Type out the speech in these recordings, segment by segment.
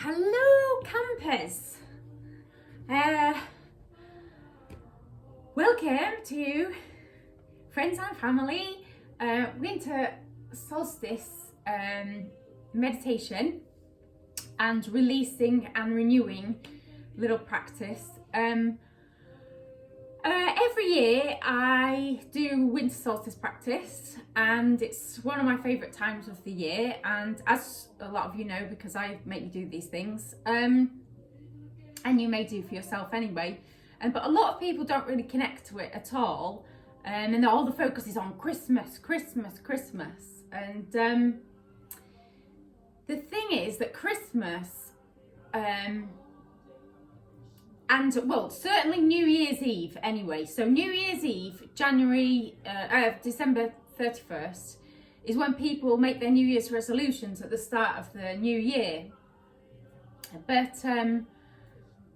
Hello campers, welcome to Friends and Family Winter Solstice meditation and releasing and renewing little practice. Every year I do winter solstice practice and it's one of my favourite times of the year, and as a lot of you know, because I make you do these things, and you may do for yourself anyway, but a lot of people don't really connect to it at all, and all the focus is on Christmas, and the thing is that Christmas and well, certainly New Year's Eve anyway. So New Year's Eve, December 31st, is when people make their New Year's resolutions at the start of the new year. But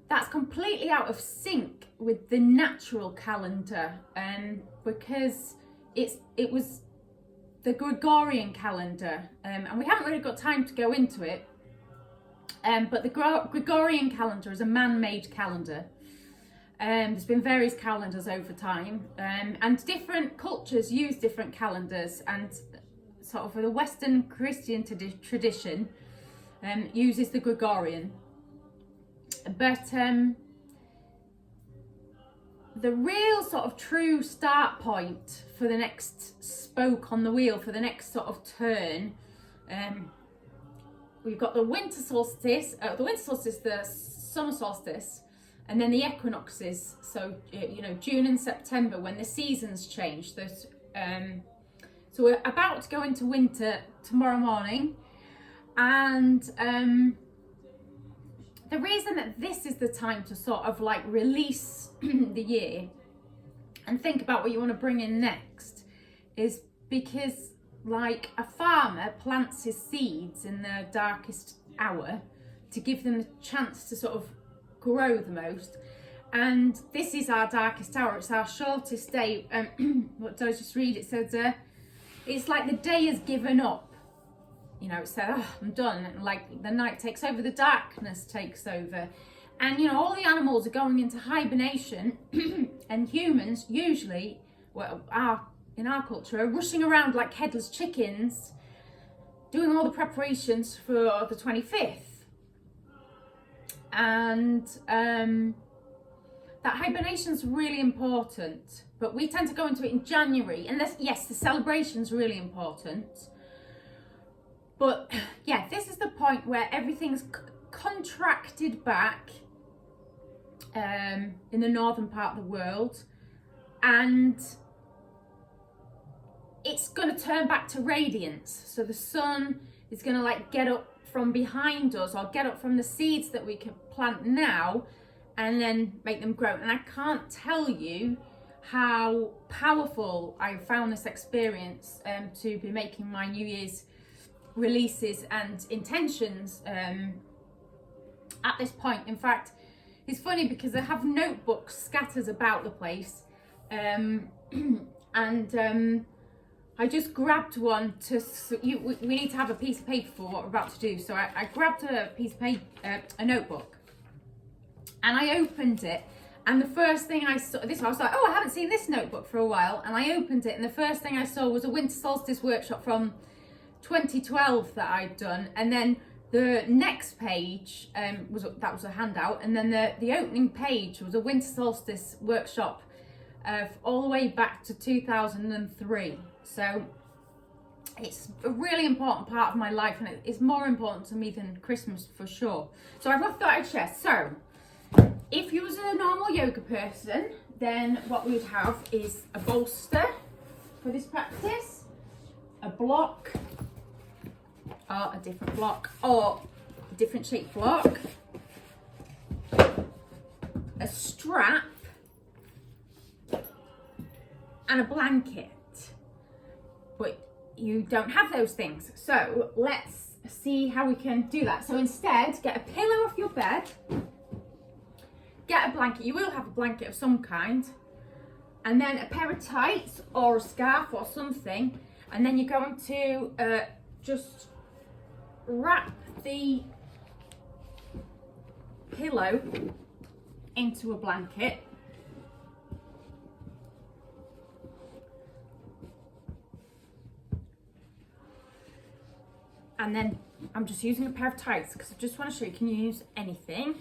that's completely out of sync with the natural calendar, because it was the Gregorian calendar, and we haven't really got time to go into it. But the Gregorian calendar is a man-made calendar. There's been various calendars over time, and different cultures use different calendars, and sort of the Western Christian tradition uses the Gregorian. But the real sort of true start point for the next spoke on the wheel, for the next sort of turn, we've got the winter solstice, the summer solstice, and then the equinoxes. So, June and September, when the seasons change. So we're about to go into winter tomorrow morning. And the reason that this is the time to sort of like release the year and think about what you want to bring in next is because, like, a farmer plants his seeds in the darkest hour to give them the chance to sort of grow the most. And this is our darkest hour. It's our shortest day. What did I just read? It says, it's like the day has given up. It said, I'm done. And like the night takes over, the darkness takes over. And, all the animals are going into hibernation and humans usually, in our culture, are rushing around like headless chickens, doing all the preparations for the 25th. And that hibernation is really important, but we tend to go into it in January. And yes, the celebration's really important. But yeah, this is the point where everything's contracted back in the northern part of the world, and it's going to turn back to radiance. So the sun is going to like get up from behind us, or get up from the seeds that we can plant now and then make them grow. And I can't tell you how powerful I found this experience to be making my New Year's releases and intentions at this point. In fact, it's funny because I have notebooks scattered about the place, and I just grabbed one we need to have a piece of paper for what we're about to do. So I grabbed a piece of paper, a notebook, and I opened it. And the first thing I saw, I was like, I haven't seen this notebook for a while. And I opened it, and the first thing I saw was a winter solstice workshop from 2012 that I'd done. And then the next page was a handout. And then the opening page was a winter solstice workshop all the way back to 2003. So it's a really important part of my life, and it's more important to me than Christmas for sure. So I thought I'd share. So if you was a normal yoga person, then what we would have is a bolster for this practice, a block, or a different block, or a different shaped block, a strap, and a blanket. But you don't have those things, so let's see how we can do that. So instead, get a pillow off your bed, get a blanket. You will have a blanket of some kind, and then a pair of tights or a scarf or something, and then you're going to just wrap the pillow into a blanket. And then I'm just using a pair of tights because I just want to show you can use anything.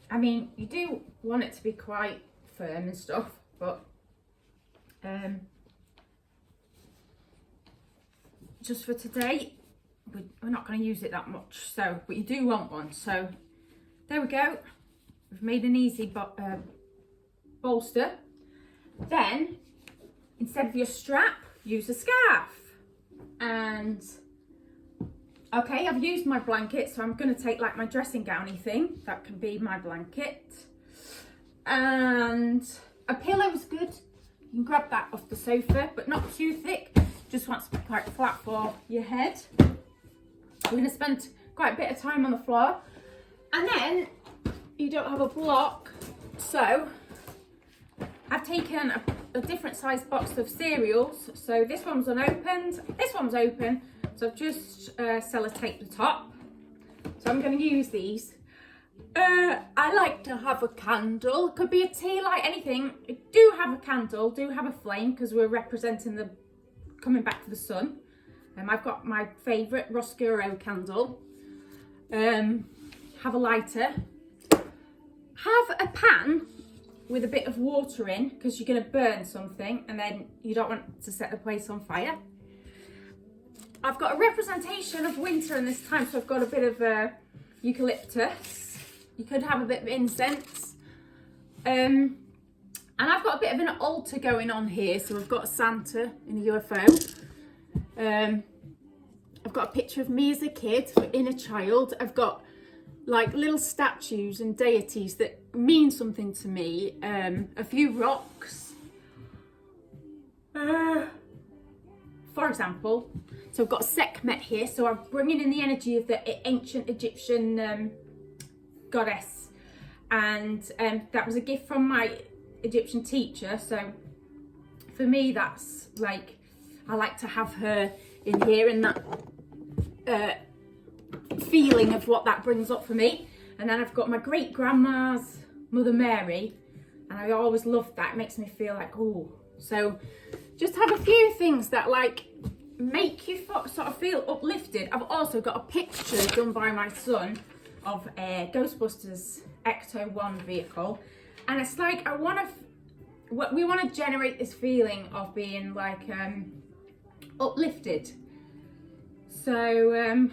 I mean, you do want it to be quite firm and stuff, but just for today, we're not going to use it that much. So, but you do want one. So there we go. We've made an easy bolster. Then, instead of your strap, use a scarf. And okay, I've used my blanket, so I'm going to take like my dressing gowny thing. That can be my blanket. And a pillow is good. You can grab that off the sofa, but not too thick. Just wants to be quite flat for your head. We're going to spend quite a bit of time on the floor. And then you don't have a block, so I've taken a different size box of cereals. So this one's unopened, this one's open. So I've just sellotaped the top. So I'm going to use these. I like to have a candle. Could be a tea light, anything. I do have a candle, do have a flame because we're representing the coming back to the sun. I've got my favourite Roscuro candle. Have a lighter. Have a pan with a bit of water in because you're going to burn something and then you don't want to set the place on fire. I've got a representation of winter in this time, so I've got a bit of eucalyptus. You could have a bit of incense. And I've got a bit of an altar going on here, so I've got Santa in a UFO. I've got a picture of me as a kid, for inner child. I've got like little statues and deities that mean something to me. A few rocks. For example, so I've got Sekhmet here, so I'm bringing in the energy of the ancient Egyptian goddess. And that was a gift from my Egyptian teacher, so for me that's like, I like to have her in here and that feeling of what that brings up for me. And then I've got my great grandma's Mother Mary, and I always love that. It makes me feel like, oh, so just have a few things that like make you sort of feel uplifted. I've also got a picture done by my son of a Ghostbusters Ecto 1 vehicle, and it's like we want to generate this feeling of being like uplifted. So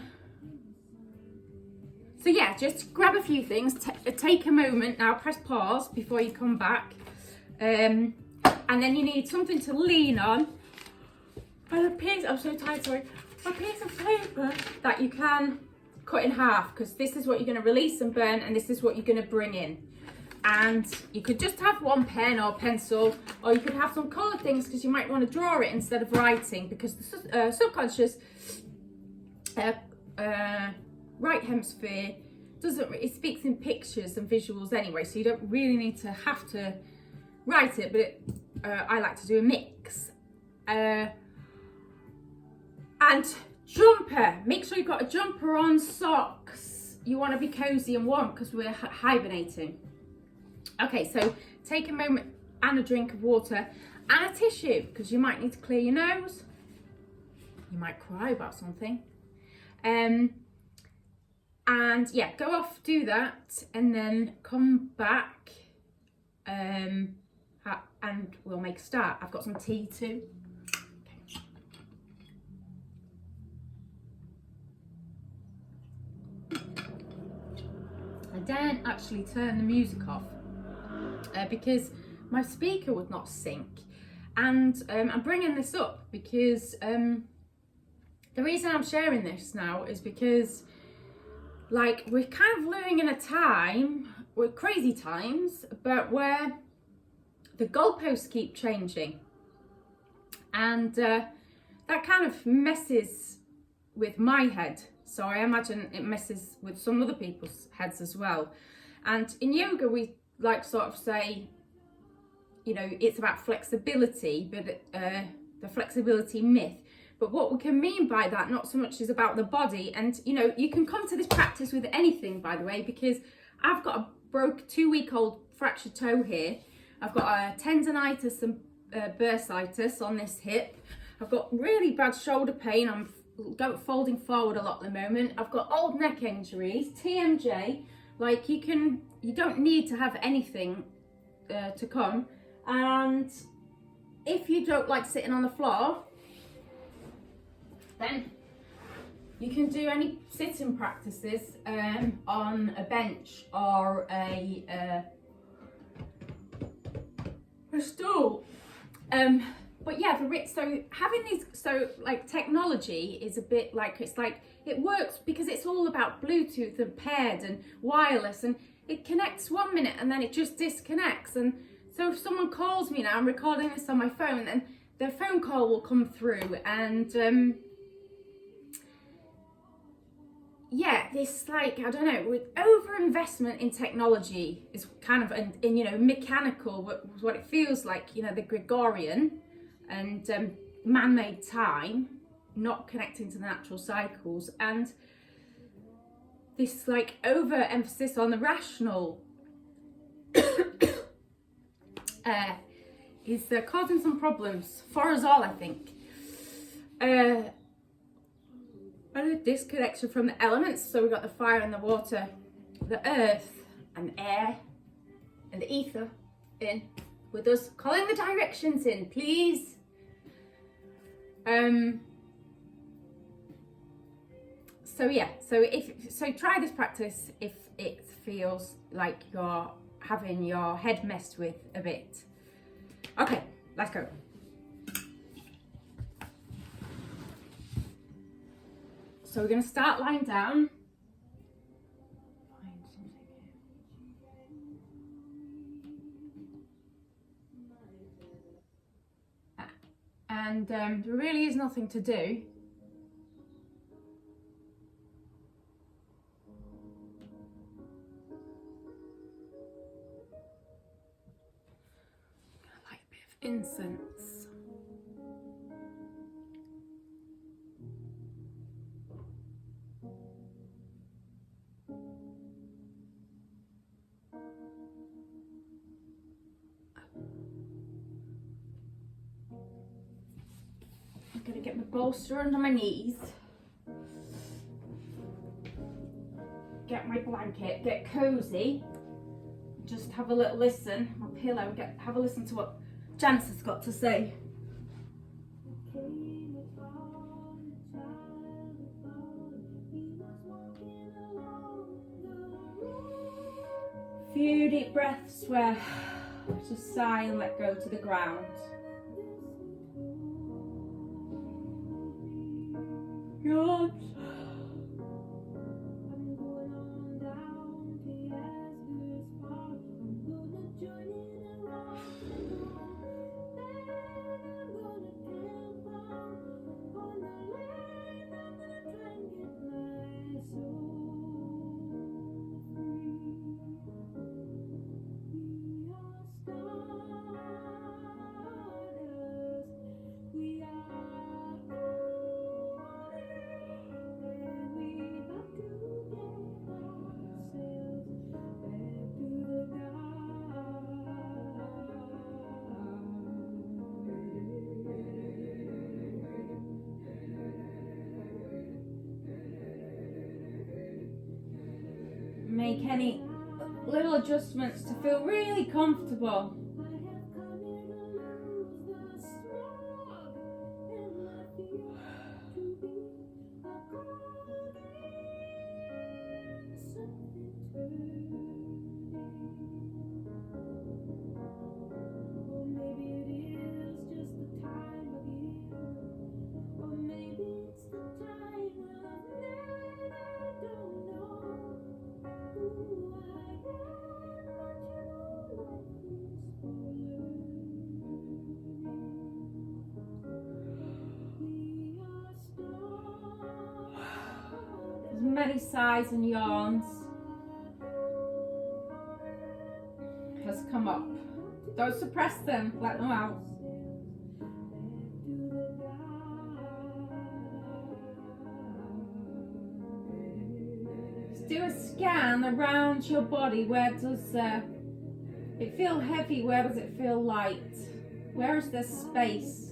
so yeah, just grab a few things, take a moment now, press pause before you come back, and then you need something to lean on, and a piece, I'm so tired, sorry, a piece of paper that you can cut in half, because this is what you're going to release and burn, and this is what you're going to bring in. And you could just have one pen or pencil, or you could have some coloured things because you might want to draw it instead of writing, because the subconscious right hemisphere it speaks in pictures and visuals anyway, so you don't really need to have to write it, but I like to do a mix. And jumper, make sure you've got a jumper on, socks. You want to be cozy and warm because we're hibernating. Okay, so take a moment and a drink of water and a tissue because you might need to clear your nose. You might cry about something. And yeah, go off, do that, and then come back and we'll make a start. I've got some tea too. I daren't actually turn the music off because my speaker would not sync. And I'm bringing this up because the reason I'm sharing this now is because like we're kind of living in a time, with crazy times, but where the goalposts keep changing. And that kind of messes with my head. So I imagine it messes with some other people's heads as well. And in yoga, we like sort of say, you know, it's about flexibility, but the flexibility myth. But what we can mean by that, not so much is about the body. And, you know, you can come to this practice with anything, by the way, because I've got a broke 2-week-old fractured toe here. I've got a tendonitis and bursitis on this hip. I've got really bad shoulder pain. I'm folding forward a lot at the moment. I've got old neck injuries, TMJ. Like, you don't need to have anything to come. And if you don't like sitting on the floor, then you can do any sitting practices on a bench or a stool. But yeah, so having these, so like technology is a bit like, it's like, it works because it's all about Bluetooth and paired and wireless, and it connects 1 minute and then it just disconnects. And so if someone calls me now, I'm recording this on my phone, and their phone call will come through, and yeah, this, like, I don't know, with over-investment in technology is kind of, in you know, mechanical, what it feels like, you know, the Gregorian and man-made time, not connecting to the natural cycles, and this, like, over-emphasis on the rational is causing some problems for us all, I think. And a disconnection from the elements. So we've got the fire and the water, the earth and the air and the ether in with us, calling the directions in, please. So yeah, so try this practice if it feels like you're having your head messed with a bit. Okay, let's go. So we're going to start lying down. And there really is nothing to do. Like a bit of incense. I'm gonna get my bolster under my knees, get my blanket, get cozy, just have a little listen, my pillow, have a listen to what Janice has got to say. Few deep breaths where just sigh and let go to the ground. God. Make any little adjustments to feel really comfortable. As many sighs and yawns has come up. Don't suppress them, let them out. do a scan around your body. Where does it feel heavy? Where does it feel light? Where is there space?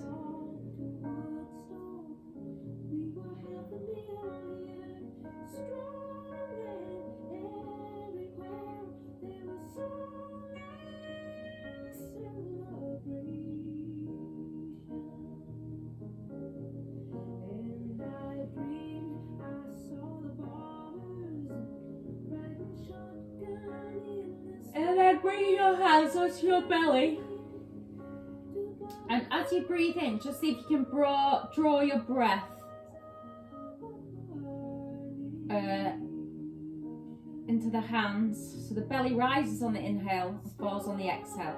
And then bring your hands onto your belly. And as you breathe in, just see if you can draw your breath into the hands. So the belly rises on the inhale and falls on the exhale.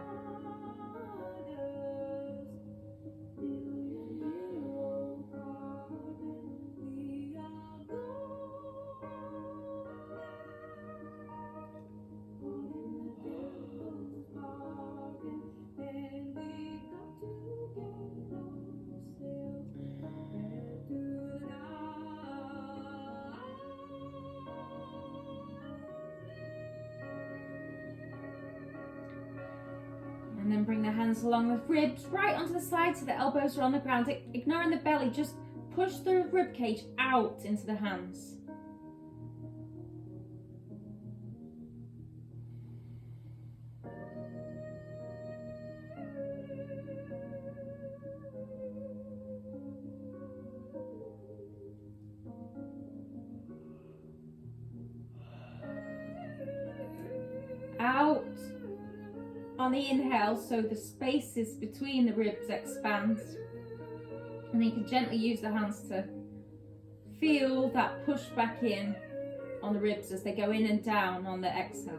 And then bring the hands along the ribs, right onto the side so the elbows are on the ground. Ignoring the belly, just push the rib cage out into the hands. Out on the inhale, so the spaces between the ribs expand, and then you can gently use the hands to feel that push back in on the ribs as they go in and down on the exhale.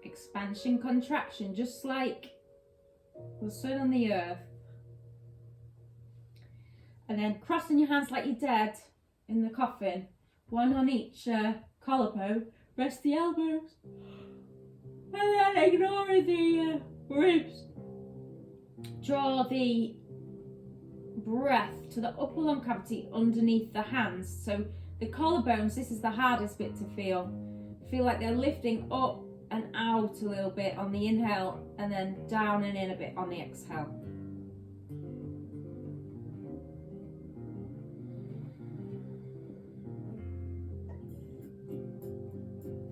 Expansion, contraction, just like the sun on the earth. And then crossing your hands like you're dead in the coffin, one on each collarbone, rest the elbows, and then ignoring the ribs. Draw the breath to the upper lung cavity underneath the hands. So the collarbones, this is the hardest bit to feel. Feel like they're lifting up and out a little bit on the inhale, and then down and in a bit on the exhale.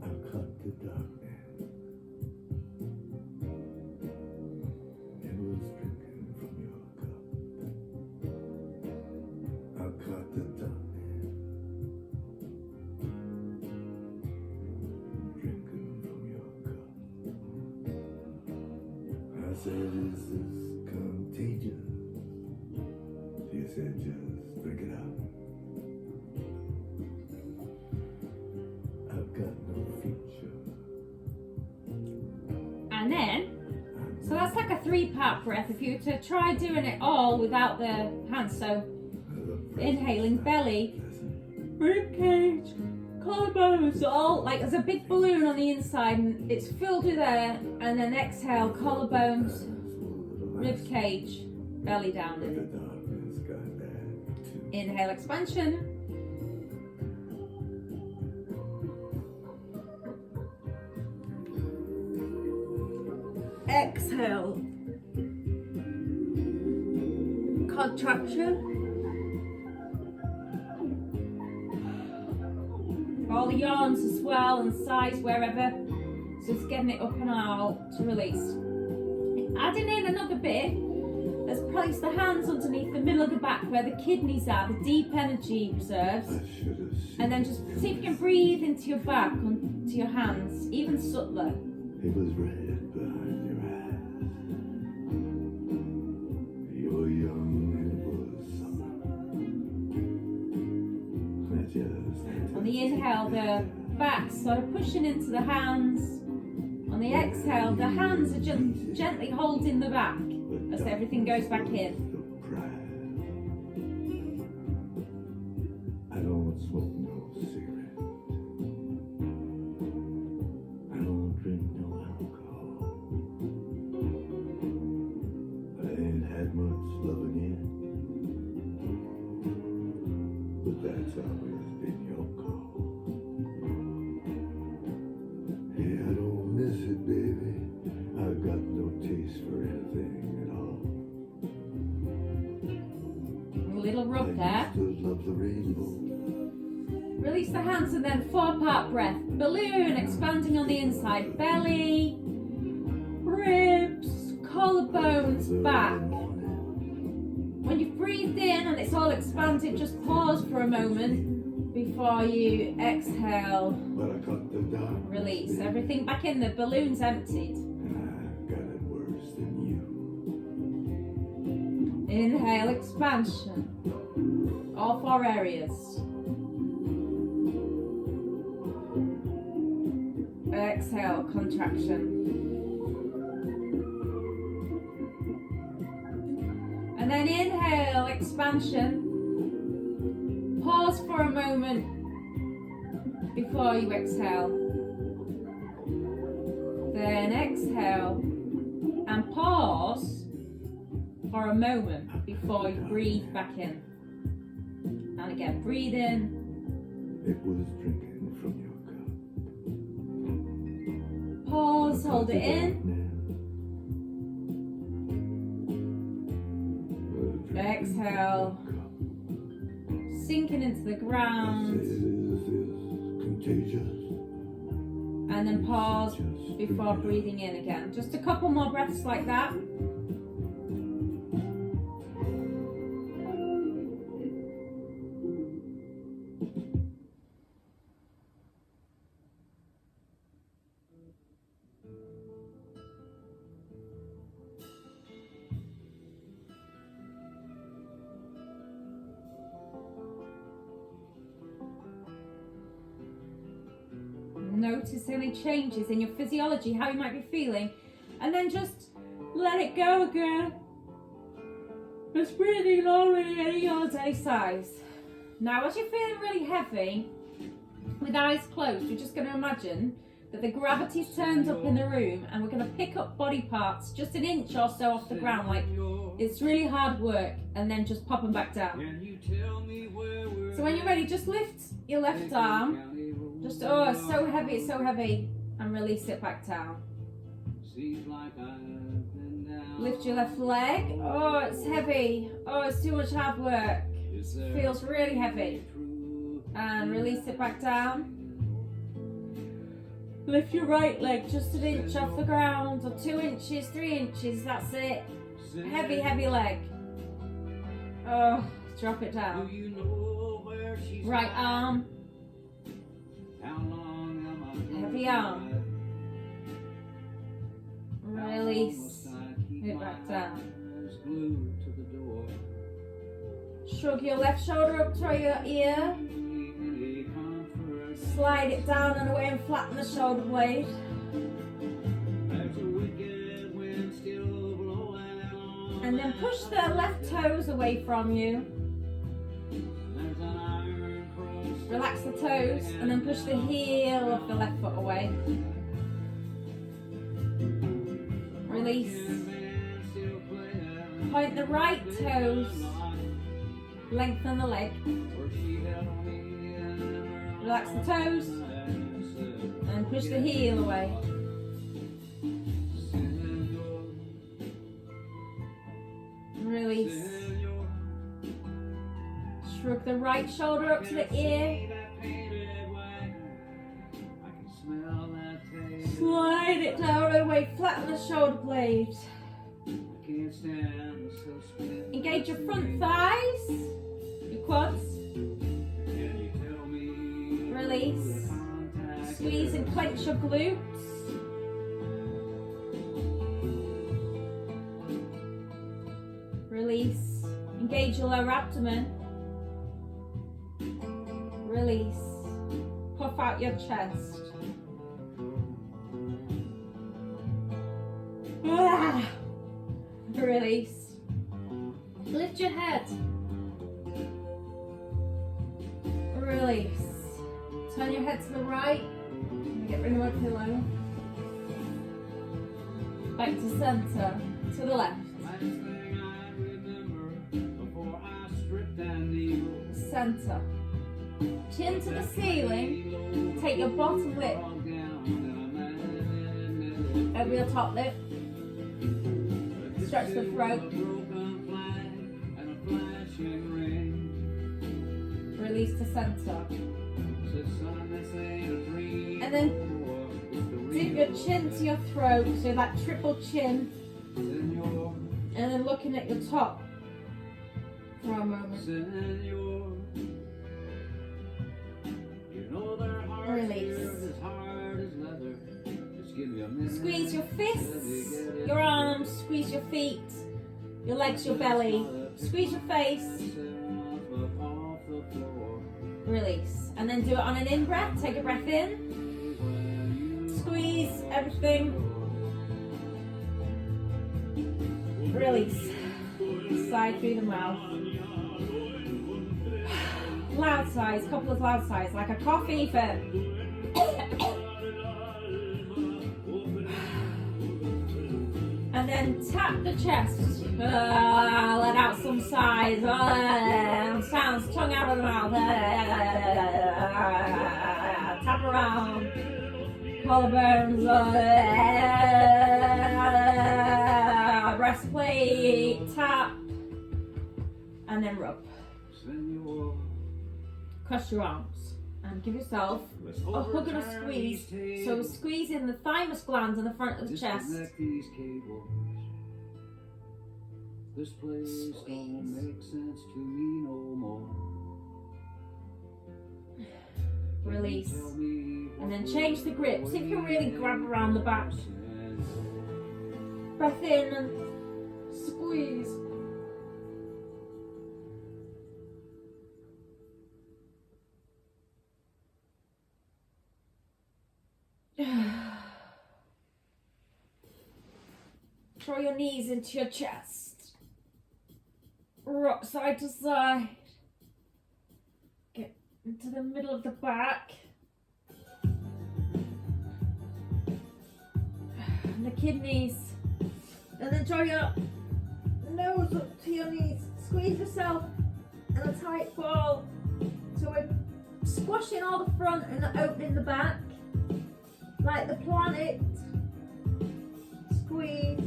I cut the darkness and was drinking from your cup. I cut the darkness. I said, this is contagious. She said, just drink it out. I've got no future. And then, so that's like a 3-part breath. If you were to try doing it all without the hands, so inhaling belly, rib cage, collarbones, all like there's a big balloon on the inside and it's filled with air, and then exhale, collarbones, rib cage, belly down in. Inhale, expansion. Exhale, contraction. All the yawns as well and sighs wherever. So it's getting it up and out to release. Adding in another bit, let's place the hands underneath the middle of the back where the kidneys are, the deep energy reserves. And then just see if you can breathe into your back, onto your hands, even subtler. It was red behind your eyes. You were young and it was summer. On the inhale, the back sort of pushing into the hands. On the exhale, the hands are just gently holding the back as everything goes back in. don't smoke no cigarette. I don't drink no alcohol. I ain't had much loving yet, but that's always been your call. Hey, I don't miss it, baby. I've got no taste for anything at all. A little rub there. I used to love the rainbow. Release the hands and then 4-part breath. Balloon expanding on the inside. Belly, ribs, collarbones, back. When you've breathed in and it's all expanded, just pause for a moment before you exhale. But I got the dark. Release everything back in. The balloon's emptied. And I got it worse than you. Inhale, expansion. All 4 areas. Exhale, contraction. And then inhale, expansion. Pause for a moment before you exhale. Then exhale and pause for a moment before you breathe back in. And again, breathe in. It was drinking from your cup. Pause, hold it in. Exhale. Sinking into the ground. This is contagious. And then pause before breathing in again. Just a couple more breaths like that. Notice any changes in your physiology, how you might be feeling, and then just let it go again. Just breathing normally in your day size. Now, as you're feeling really heavy, with eyes closed, you're just going to imagine that the gravity's turned up in the room, and we're going to pick up body parts just an inch or so off the ground, like it's really hard work, and then just pop them back down. So when you're ready, just lift your left arm. Just, oh, it's so heavy, and release it back down. Lift your left leg. Oh, it's heavy. Oh, it's too much hard work. Feels really heavy. And release it back down. Lift your right leg just an inch off the ground, or 2 inches, 3 inches, that's it. Heavy leg. Oh, drop it down. Right arm. Heavy arm. Release it back down. Shrug your left shoulder up to your ear. Slide it down and away and flatten the shoulder blade. And then push the left toes away from you. Relax the toes and then push the heel of the left foot away. Release. Point the right toes. Lengthen the leg. Relax the toes and push the heel away. Release. Shrug the right shoulder up to the ear. Slide it down and away, flatten the shoulder blade. Engage your front thighs, your quads. Release. Squeeze and clench your glutes. Release. Engage your lower abdomen. Release. Puff out your chest. Release. Lift your head. Release. Turn your head to the right. Get rid of my pillow. Back to center. To the left. Center. Chin to the ceiling. Take your bottom lip over your top lip. Stretch the throat. Release to center. And then dip your chin to your throat, so that triple chin. And then looking at your top for a moment. Release. Squeeze your fists, your arms, squeeze your feet, your legs, your belly. Squeeze your face. Release. And then do it on an in-breath. Take a breath in. Squeeze everything. Release. Sigh through the mouth. Loud sighs, couple of loud sighs, like a coffee fit. And then tap the chest. Let out some sighs. Sounds, tongue out of the mouth. Tap around. Collarbones. Breastplate. Tap. And then rub. Cross your arms and give yourself a hug and a squeeze. So squeeze in the thymus gland in the front of the chest. This place don't make sense to me no more. Release. And then change the grip. See if you can really grab around the back. Breath in and squeeze. Draw your knees into your chest. Rock side to side. Get into the middle of the back. And the kidneys. And then draw your nose up to your knees. Squeeze yourself in a tight ball. So we're squashing all the front and opening the back. Like the planet. Squeeze.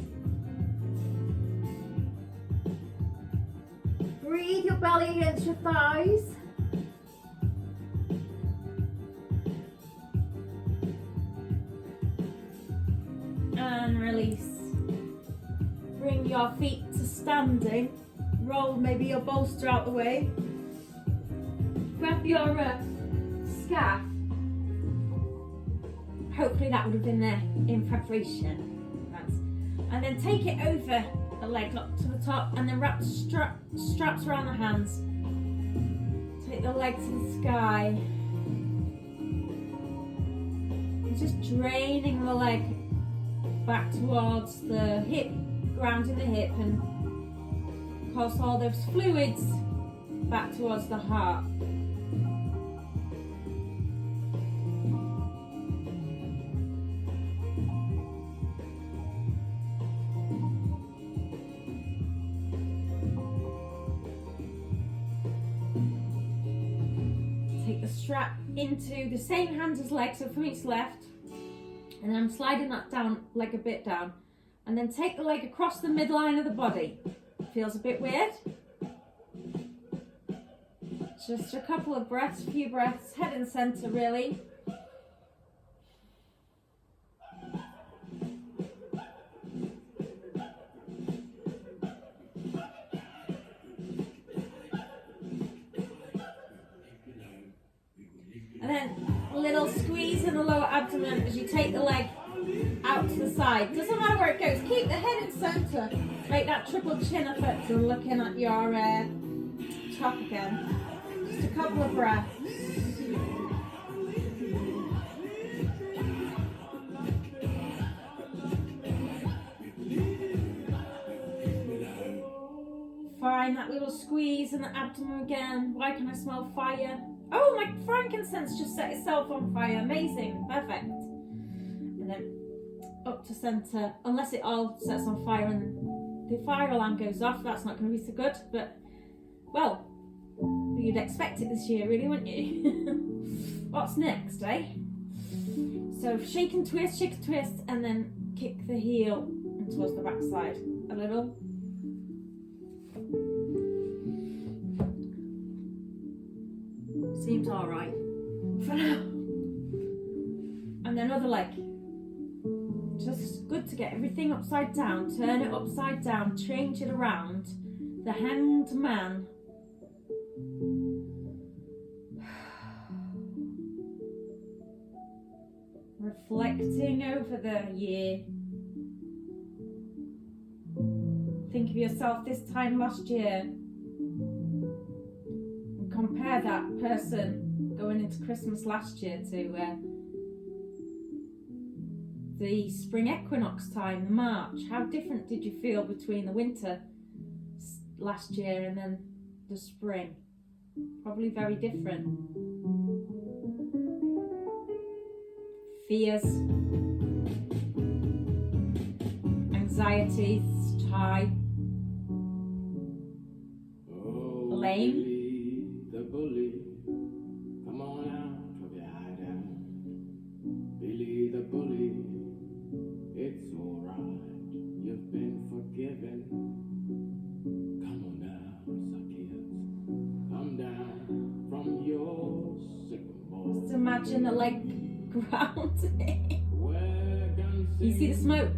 Breathe your belly against your thighs. And release. Bring your feet to standing. Roll maybe your bolster out the way. Grab your scarf. Hopefully that would have been there in preparation. And then take it over the leg up to the top and then wrap the straps around the hands. Take the leg to the sky. And just draining the leg back towards the hip, grounding the hip, and of course all those fluids back towards the heart. Strap into the same hand as leg, so from each left, and then I'm sliding that down, leg a bit down, and then take the leg across the midline of the body. Feels a bit weird. Just a couple of breaths, a few breaths, head and center really. And then a little squeeze in the lower abdomen as you take the leg out to the side. Doesn't matter where it goes. Keep the head in center. Make that triple chin effect and looking at your top again. Just a couple of breaths. Find that little squeeze in the abdomen again. Why can I smell fire? Oh, my frankincense just set itself on fire. Amazing. Perfect. And then up to centre, unless it all sets on fire and the fire alarm goes off, that's not going to be so good, but, well, you'd expect it this year, really, wouldn't you? What's next, eh? So shake and twist, and then kick the heel towards the backside a little. Seems alright for now. And then other leg. Just good to get everything upside down, turn it upside down, change it around. The Hanged Man. Reflecting over the year. Think of yourself this time last year. And compare that person going into Christmas last year to the spring equinox time, March. How different did you feel between the winter last year and then the spring? Probably very different. Fears, anxieties, high, blame. The bully, come on out of your hideout. Billy the bully, it's alright, you've been forgiven. Come on down, Zacchaeus, come down from your sycamore. Just imagine the leg grounding. You see the smoke?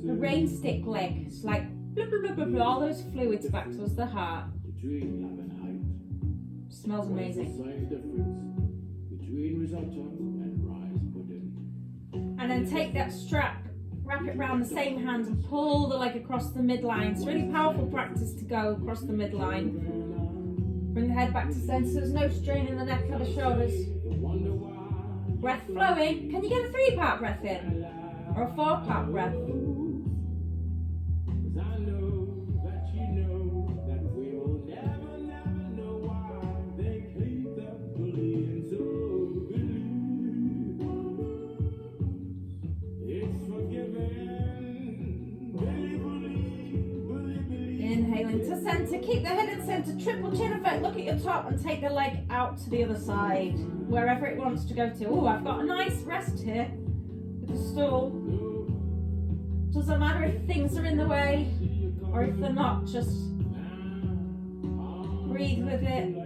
The rain stick leg. It's like blah, blah, blah, blah, blah, all those fluids back towards the heart. Smells amazing. And then take that strap, wrap it around the same hand and pull the leg across the midline. It's really powerful practice to go across the midline. Bring the head back to centre so there's no strain in the neck or the shoulders. Breath flowing. Can you get a 3-part breath in? Or a 4-part breath? Inhaling to centre, keep the head in centre, triple chin effect, look at your top and take the leg out to the other side, wherever it wants to go to. Oh, I've got a nice rest here with the stool. Doesn't matter if things are in the way or if they're not, just breathe with it.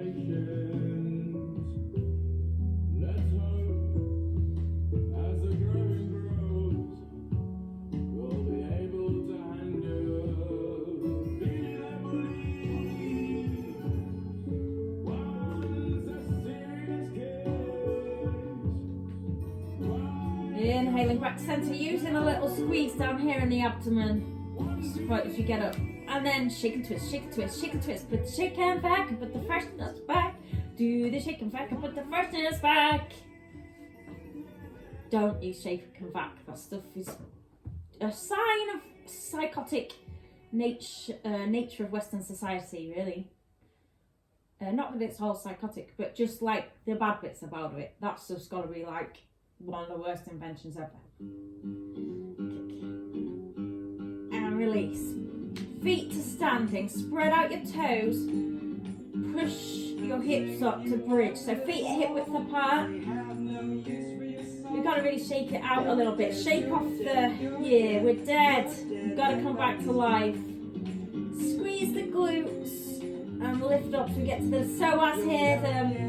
Inhaling back to centre, using a little squeeze down here in the abdomen to support as you get up. And then shake and twist, shake and twist, shake and twist. Put the shake hand back and put the freshness back. Do the shake and back and put the freshness back. Don't use shake and back. That stuff is a sign of psychotic nature of Western society, really. Not that it's all psychotic, but just like the bad bits about it. That's just got to be like one of the worst inventions ever. And release. Feet to standing. Spread out your toes. Push your hips up to bridge. So feet hip width apart. We've got to really shake it out a little bit. Shake off the year. We're dead. We've got to come back to life. Squeeze the glutes and lift up so we get to the psoas here. The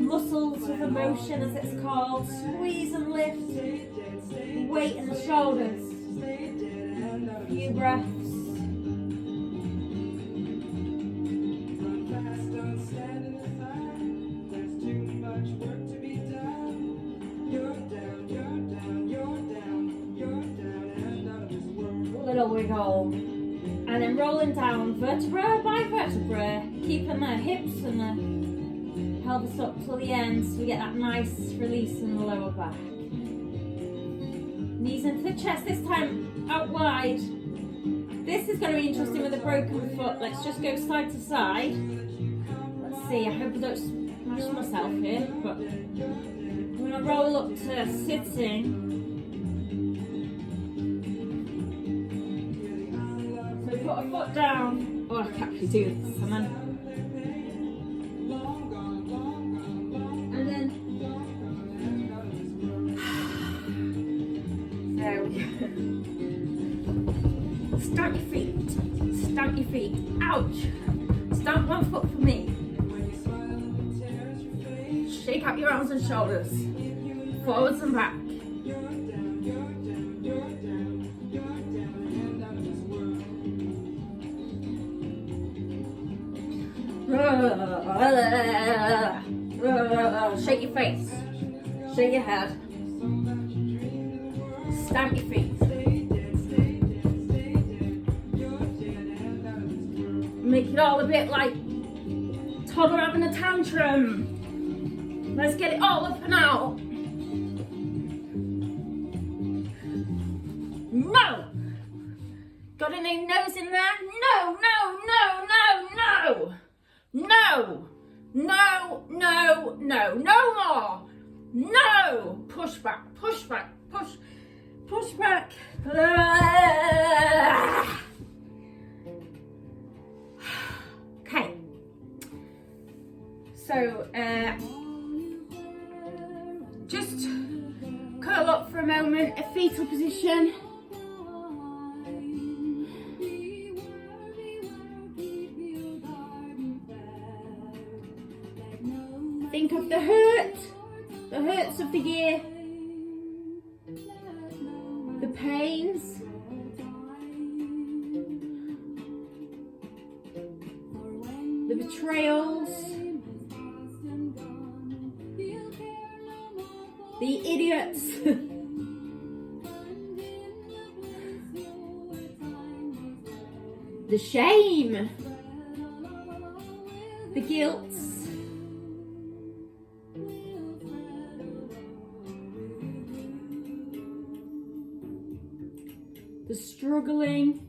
muscles of emotion, as it's called. Squeeze and lift. Weight in the shoulders. A few breaths. Little wiggle. And then rolling down vertebra by vertebra, keeping the hips and the pelvis up till the end so we get that nice release in the lower back. Knees into the chest, this time out wide. This is going to be interesting with a broken foot. Let's just go side to side. Let's see, I hope I don't smash myself here, but I'm going to roll up to sitting. So put a foot down. Oh, I can't actually do this. And then there we go. Stamp your feet. Stamp your feet. Ouch. Stamp one foot for me. Shake out your arms and shoulders. Forwards and back. Shake your face. Shake your head. Stamp your feet. Make it all a bit like toddler having a tantrum. Let's get it all up and out. No! Got any nose in there? No, no, no, no, no! No! No, no, no, no more! No! Push back, push back, push back. Okay. So, just curl up for a moment, a fetal position. Think of the hurts of the year, the pains, the betrayals, the idiots, the shame, the guilt, the struggling,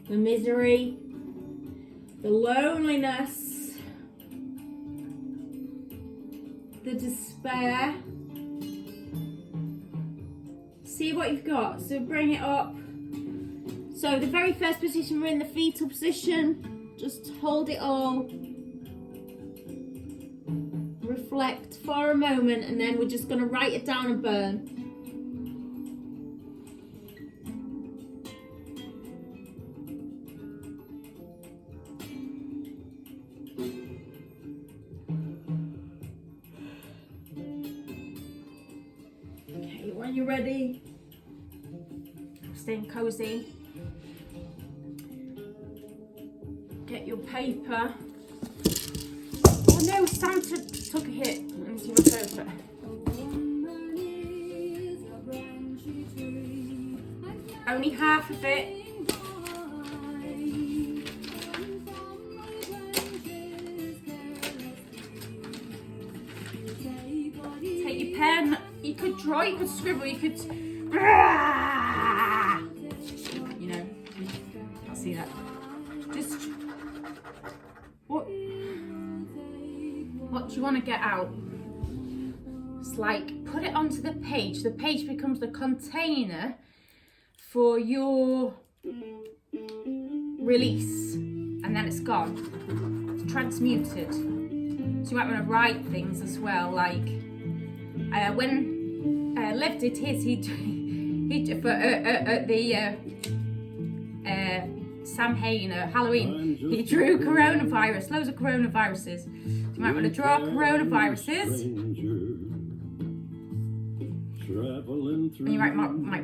the misery, the loneliness, the despair. See what you've got. So bring it up. So the very first position, we're in the fetal position. Just hold it all. Reflect for a moment, and then we're just going to write it down and burn. Okay, when you're ready, staying cozy. Get your paper. Oh no, Santa took a hit. Let me see my sofa. Only half of it. Take your pen. You could draw, you could scribble, you could... You know, I'll see that. Just... What do you want to get out? It's like, put it onto the page. The page becomes the container for your release, and then it's gone. It's transmuted. So you might want to write things as well, like when Lev did his, he for the Samhain Halloween, he drew coronavirus, loads of coronaviruses. You might want to draw coronaviruses. And you might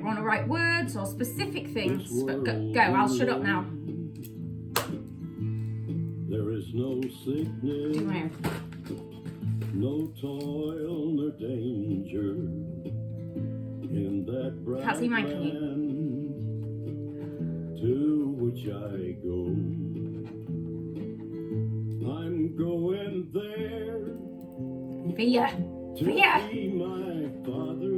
want to write words or specific things. But go, I'll shut up now. There is no sickness, no toil nor danger in that bright land to which I go. I'm going there Via. to be my father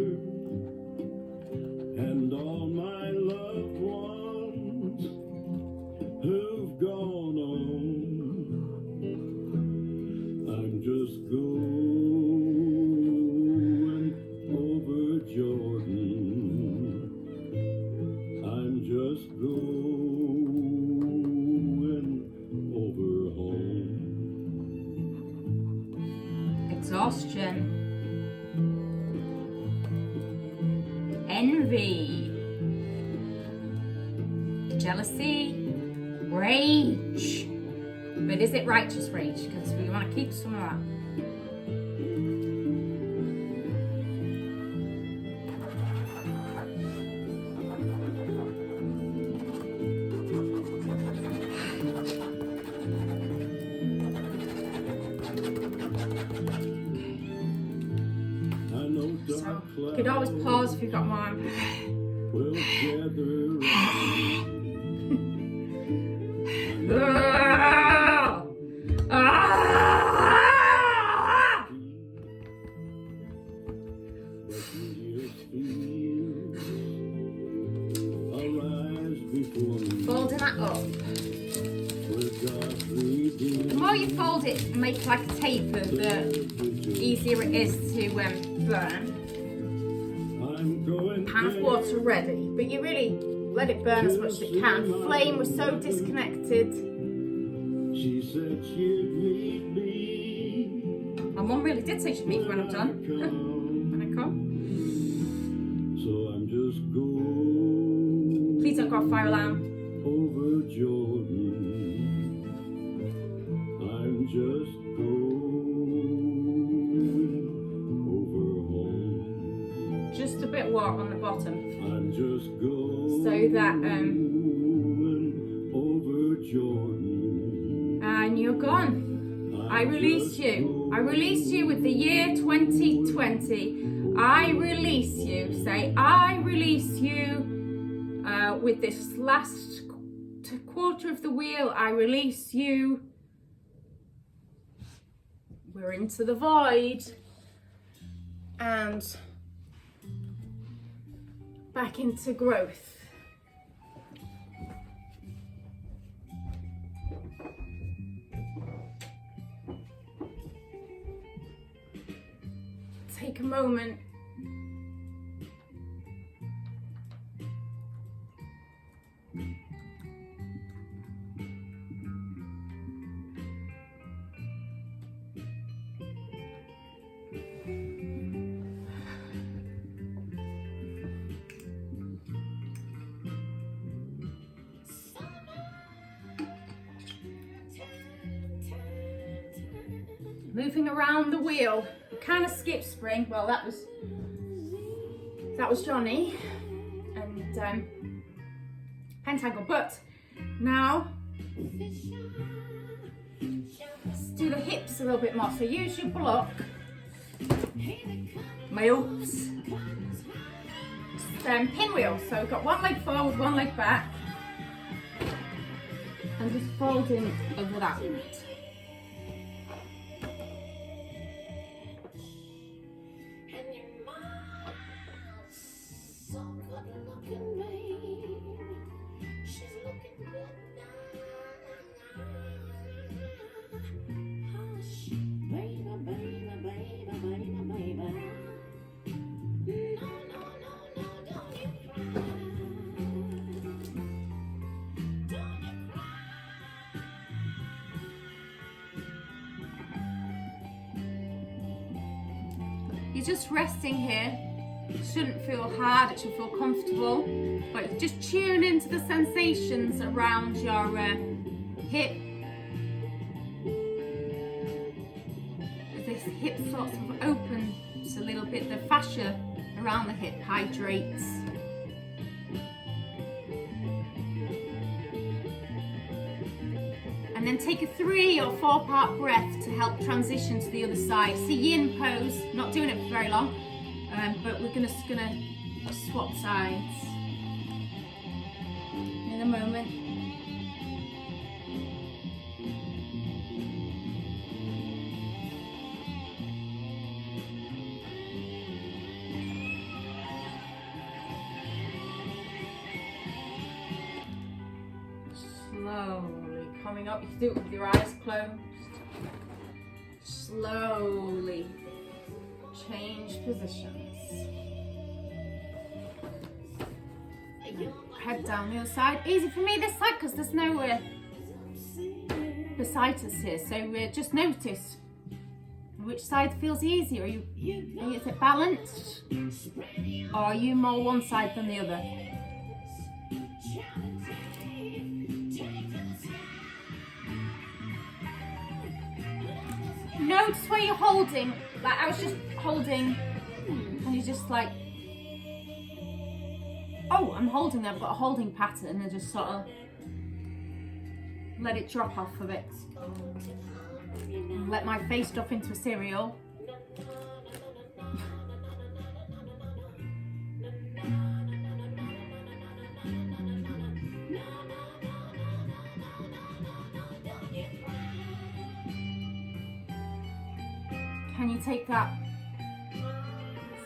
and all my loved ones who've gone on. I'm just going over Jordan. I'm just going over home. Exhaustion. Envy. Jealousy. Rage. But is it righteous rage? Because we want to keep some of that. So you could always pause if you've got more. We'll gather Folding that up. The more you fold it and make like a taper, the easier it is to burn. Pan of water ready, but you really let it burn as much as it can. Flame was so disconnected. She said she'd meet me. My mum really did say she'd meet me when I'm done. When I come. So I'm just going. Please don't go off fire alarm. Over Jordan. I'm just going over home. Just a bit of water on the bottom. I'm just going so that over Jordan. And you're gone. I release you. I release you with the year 2020. I release you. Say, I release you with this last quarter of the wheel. I release you. We're into the void. And back into growth. Take a moment. Moving around the wheel. Kind of skip spring. Well, that was Johnny and Pentacle. But now let's do the hips a little bit more. So use your block. My oops. Pinwheel. So we've got one leg forward, one leg back, and just folding over that. You're just resting here. It shouldn't feel hard, it should feel comfortable. But just tune into the sensations around your hip. This hip sort of opens a little bit, the fascia around the hip hydrates. And then take a 3 or 4 part breath to help transition to the other side. It's a yin pose, not doing it for very long, but we're just gonna swap sides in a moment. coming up. You can do it with your eyes closed. Slowly change positions. Head down the other side. Easy for me this side because there's no beside us here. So just notice which side feels easier. Is it balanced? Or are you more one side than the other? Notice where you're holding. Like I was just holding, and you just like, oh, I'm holding. I've got a holding pattern, and just sort of let it drop off a bit. Let my face drop into a cereal. Can you take that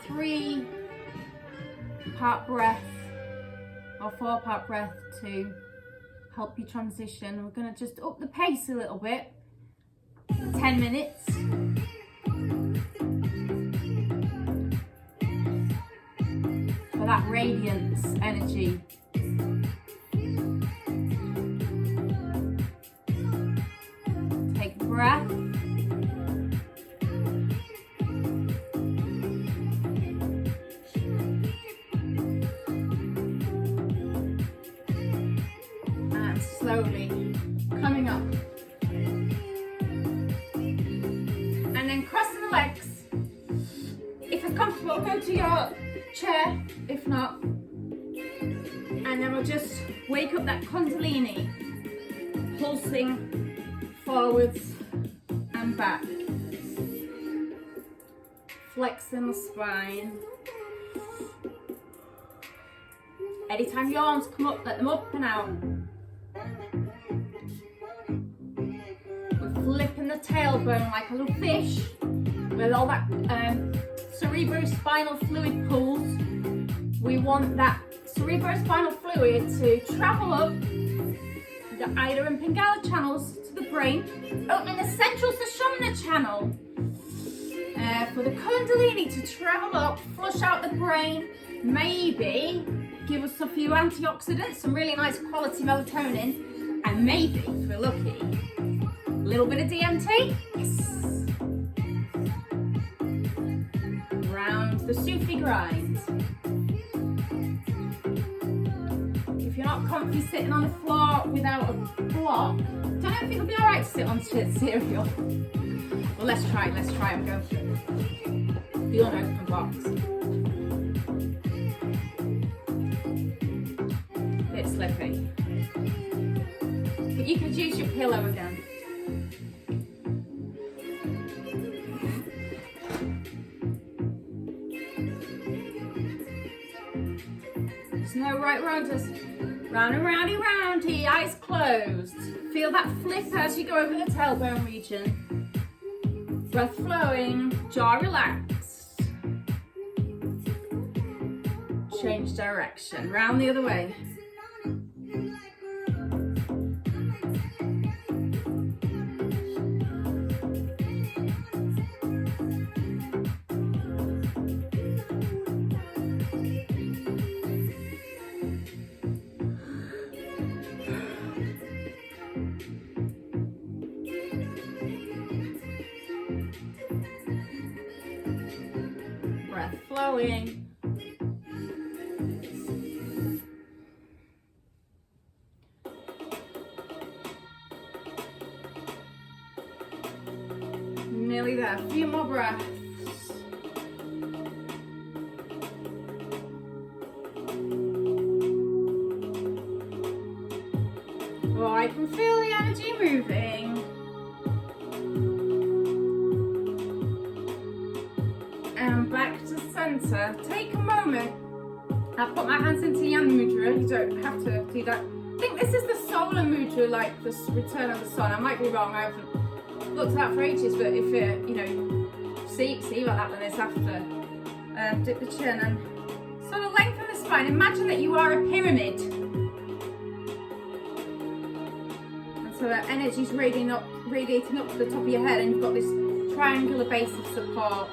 3-part breath or 4-part breath to help you transition? We're going to just up the pace a little bit. 10 minutes. For that radiance energy. Take a breath. And slowly coming up. And then crossing the legs. If you're comfortable, go to your chair. If not, and then we'll just wake up that Kundalini, pulsing forwards and back. Flexing the spine. Anytime your arms come up, let them up and out. Flipping the tailbone like a little fish with all that cerebrospinal fluid pulls. We want that cerebrospinal fluid to travel up the Ida and Pingala channels to the brain, opening the central Sushumna channel for the Kundalini to travel up, flush out the brain, maybe give us a few antioxidants, some really nice quality melatonin, and maybe, if we're lucky, a little bit of DMT. Yes. Round the Sufi grind. If you're not comfy sitting on the floor without a block, don't know if it'll be alright to sit on cereal. Well, let's try. I'm going for it. The unopened box. Bit slippy. But you could use your pillow again. There's no right round us. Round and roundy roundy, eyes closed. Feel that flip as you go over the tailbone region. Breath flowing, jaw relaxed. Change direction, round the other way. Breath flowing. Nearly there. A few more breaths. Oh, I can feel the energy moving. And back to center. Take a moment. I'll put my hands into Yan Mudra. You don't have to do that. I think this is the solar mudra, like the return of the sun. I might be wrong. I haven't looked at that for ages, but if you see like that, then it's after. Dip the chin and sort of lengthen the spine. Imagine that you are a pyramid. And so the energy's radiating up to the top of your head, and you've got this triangular base of support.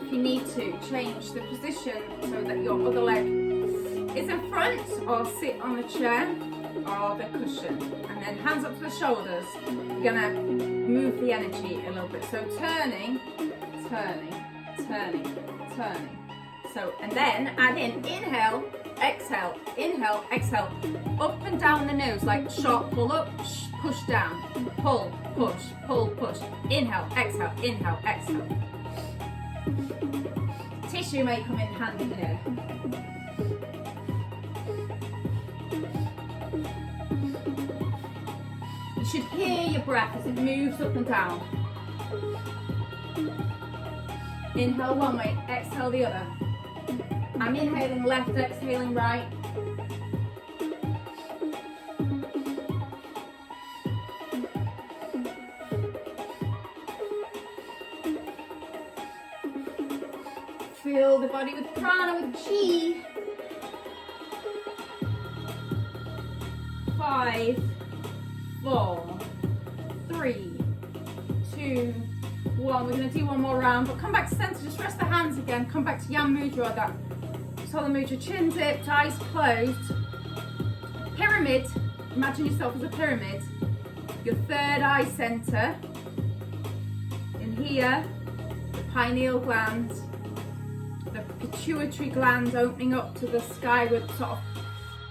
If you need to, change the position so that your other leg is in front, or sit on the chair or the cushion, and then hands up to the shoulders. You're gonna move the energy a little bit. So turning, turning, turning, turning. So, and then add in inhale, exhale, up and down the nose, like sharp pull up, push down, pull, push, pull, push. Inhale, exhale, inhale, exhale. Tissue may come in handy here. You should hear your breath as it moves up and down. Inhale one way, exhale the other. I'm inhaling left, exhaling right. Fill the body with prana, with chi. 5, 4, 3, 2, 1. We're going to do one more round, but come back to center. Just rest the hands again. Come back to Yam Mudra, that Solar Mudra, chin dipped, eyes closed. Pyramid. Imagine yourself as a pyramid. Your third eye center. In here, the pineal gland, the pituitary gland opening up to the skyward, sort of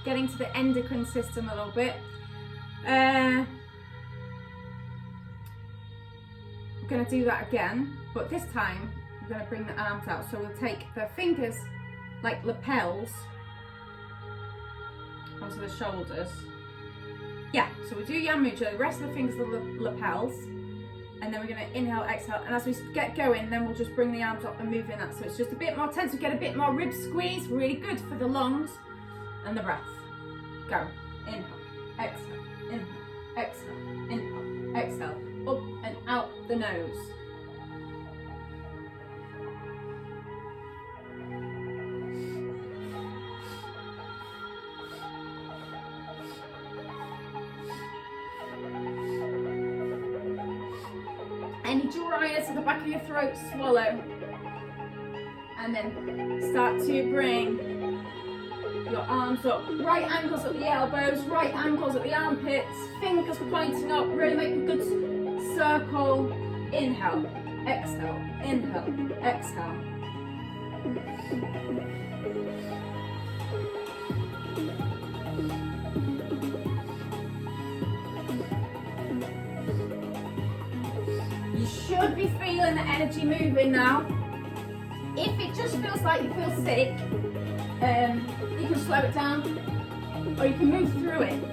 getting to the endocrine system a little bit. We're going to do that again, but this time we're going to bring the arms out. So we'll take the fingers like lapels onto the shoulders. Yeah, so we do Yam Mudra, the rest of the fingers are the lapels, and then we're going to inhale, exhale, and as we get going, then we'll just bring the arms up and move in that. So it's just a bit more tense, we get a bit more rib squeeze, really good for the lungs and the breath. Go. Inhale, exhale, inhale, exhale, inhale, exhale, up and out the nose. Any dryness at the back of your throat, swallow. And then start to bring your arms up. Right ankles at the elbows, right ankles at the armpits, fingers pointing up. Really make a good circle. Inhale, exhale, inhale, exhale. You should be feeling the energy moving now. If it just feels like you feel sick, you can slow it down, or you can move through it.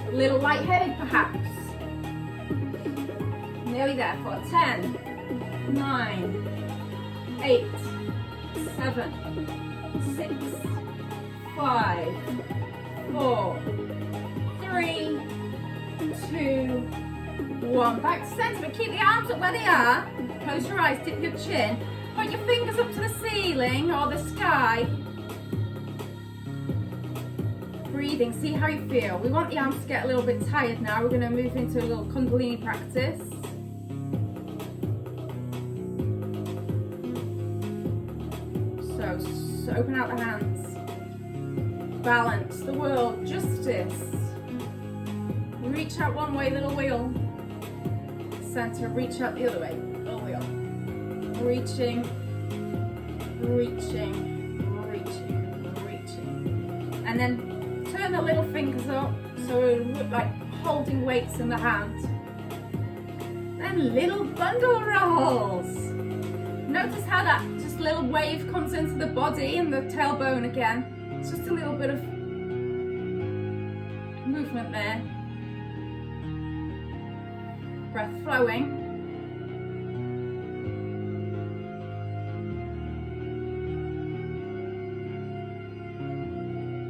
A little lightheaded perhaps. Nearly there for 10, 9, 8, 7, 6, 5, 4, 3, 2, 1. Back to center, but keep the arms up where they are. Close your eyes, dip your chin. Point your fingers up to the ceiling or the sky. Breathing, see how you feel. We want the arms to get a little bit tired now. We're going to move into a little Kundalini practice. So open out the hands. Balance, the world, justice. Reach out one way, little wheel. Center, reach out the other way, little wheel. Reaching, reaching, reaching, reaching. And then turn the little fingers up so it would look like holding weights in the hand. Then little bundle rolls. Notice how that just little wave comes into the body and the tailbone again. It's just a little bit of movement there. Breath flowing.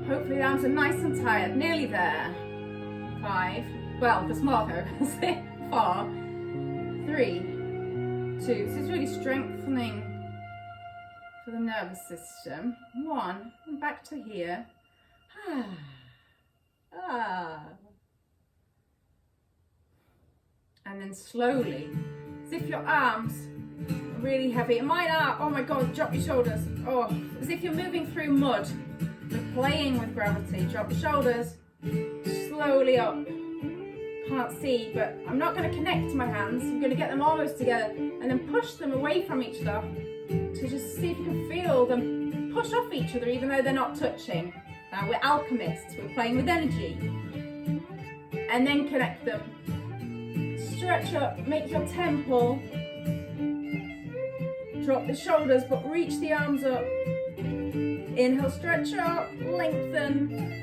Hopefully the arms are nice and tired. Nearly there. 5. Well, there's more though. 6, 4, 3, 2. This is really strengthening for the nervous system. 1. And back to here. And then slowly, as if your arms are really heavy. And mine are, oh my God, drop your shoulders. Oh, as if you're moving through mud. You're playing with gravity. Drop your shoulders, slowly up. Can't see, but I'm not going to connect my hands. I'm going to get them almost together and then push them away from each other to just see if you can feel them push off each other even though they're not touching. Now we're alchemists, we're playing with energy. And then connect them. Stretch up, make your temple. Drop the shoulders but reach the arms up. Inhale, stretch up, lengthen.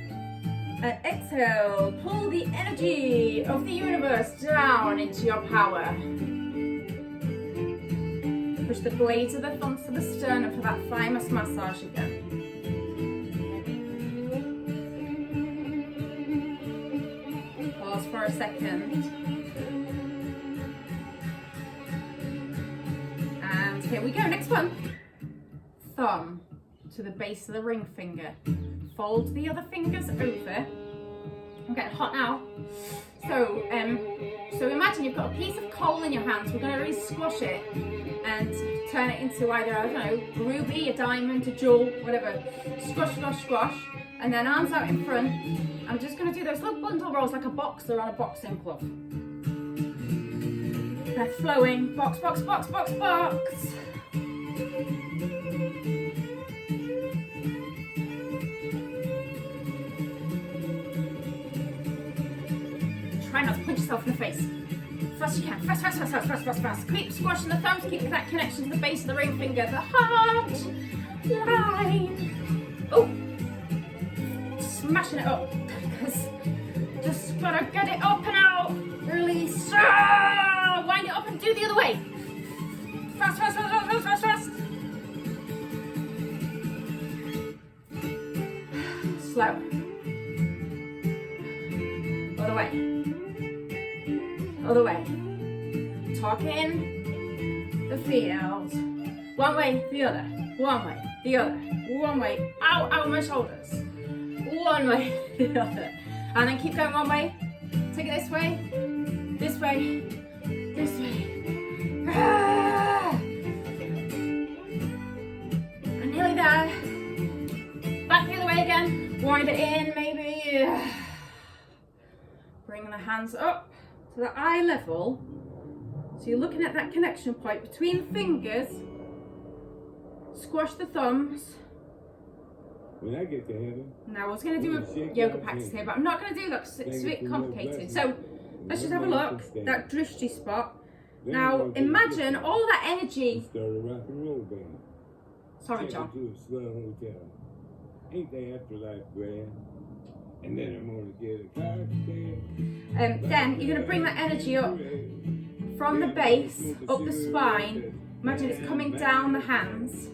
And exhale, pull the energy of the universe down into your power. Push the blades of the thumbs to the sternum for that thymus massage again. Pause for a second. And here we go, next one. Thumb to the base of the ring finger. Fold the other fingers over. I'm getting hot now. So imagine you've got a piece of coal in your hands. We're going to really squash it and turn it into either, I don't know, a ruby, a diamond, a jewel, whatever. Squash, squash, squash. And then arms out in front. I'm just going to do those little bundle rolls like a boxer on a boxing glove. They're flowing. Box, box, box, box, box. Try not to punch yourself in the face. Fast as you can. Fast, fast, fast, fast, fast, fast, fast. Keep squashing the thumbs, keep that connection to the base of the ring finger, the heart line. Oh, smashing it up. Because just gotta get it up and out. Release. Wind it up and do the other way. Fast, fast, fast, fast, fast, fast, fast. Slow. Other way. Other way. Talking the field. One way, the other. One way, the other. One way. Ow, ow, my shoulders. One way, the other. And then keep going one way. Take it this way. This way. This way. Ah! I'm nearly there. Back the other way again. Wind it in, maybe. Bring the hands up to the eye level. So you're looking at that connection point between the fingers. Squash the thumbs. When I get to heaven. Now I was going to do a yoga practice here, but I'm not going to do that because it's a bit complicated. So let's just have a look. That drishti spot. Now imagine all that energy. Start a rock and roll band. Sorry, John. To a swell hotel. Ain't the afterlife grand? And then I'm gonna get a car today. Then you're going to bring that energy up from the base, up the spine. Imagine it's coming down the hands.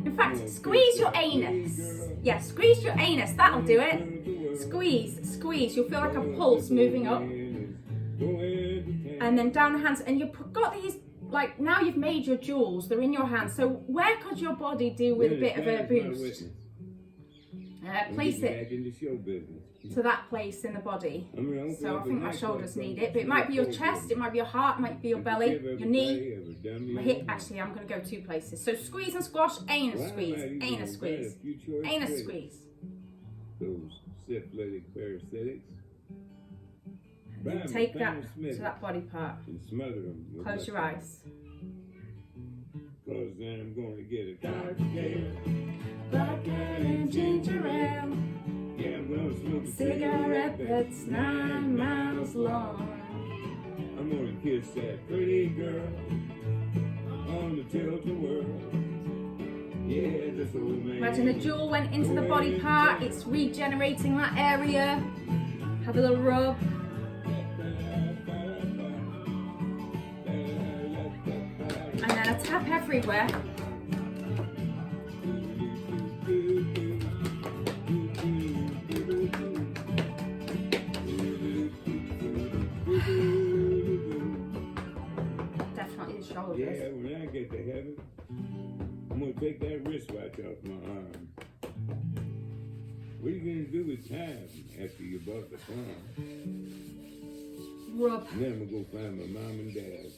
In fact, squeeze your anus. Yeah, squeeze your anus. That'll do it. Squeeze, squeeze. You'll feel like a pulse moving up. And then down the hands. And you've got these, like, now you've made your jewels. They're in your hands. So where could your body do with a bit of a boost? Place it to that place in the body. So I think my shoulders need it, but it might be your chest, it might be your heart, it might be your belly, your knee, my hip. Actually, I'm going to go two places. So squeeze and squash, anus squeeze, anus squeeze, anus squeeze. Those syphilitic parasitics. And take that to that body part. And smother them. Close your eyes. Cause then I'm going to get a dark tail. Vodka and ginger ale. Yeah, I'm going to smoke a Cigarette that's 9 miles long. I'm going to kiss that pretty girl on the tilt-a-whirl. Yeah, this old man. Imagine a jewel went into the body part. It's regenerating that area. Have a little rub. And then a tap everywhere. Definitely the shoulders. Yeah, when I get to heaven, I'm gonna take that wristwatch off my arm. What are you gonna do with time after you bought the farm? Rub. And then I'm gonna go find my mom and dad.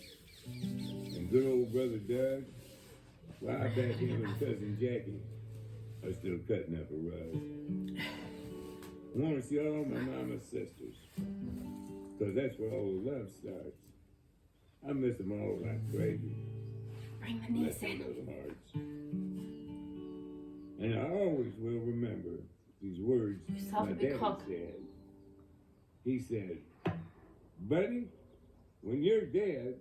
And good old brother Doug, well, I bet him and cousin Jackie are still cutting up a rug. I wanna see all my mama's sisters. Cause that's where all the love starts. I miss them all like crazy. Bring the knees Bless their in. little hearts. And I always will remember these words Yourself my a big dad hug. said. He said, buddy, when you're dead,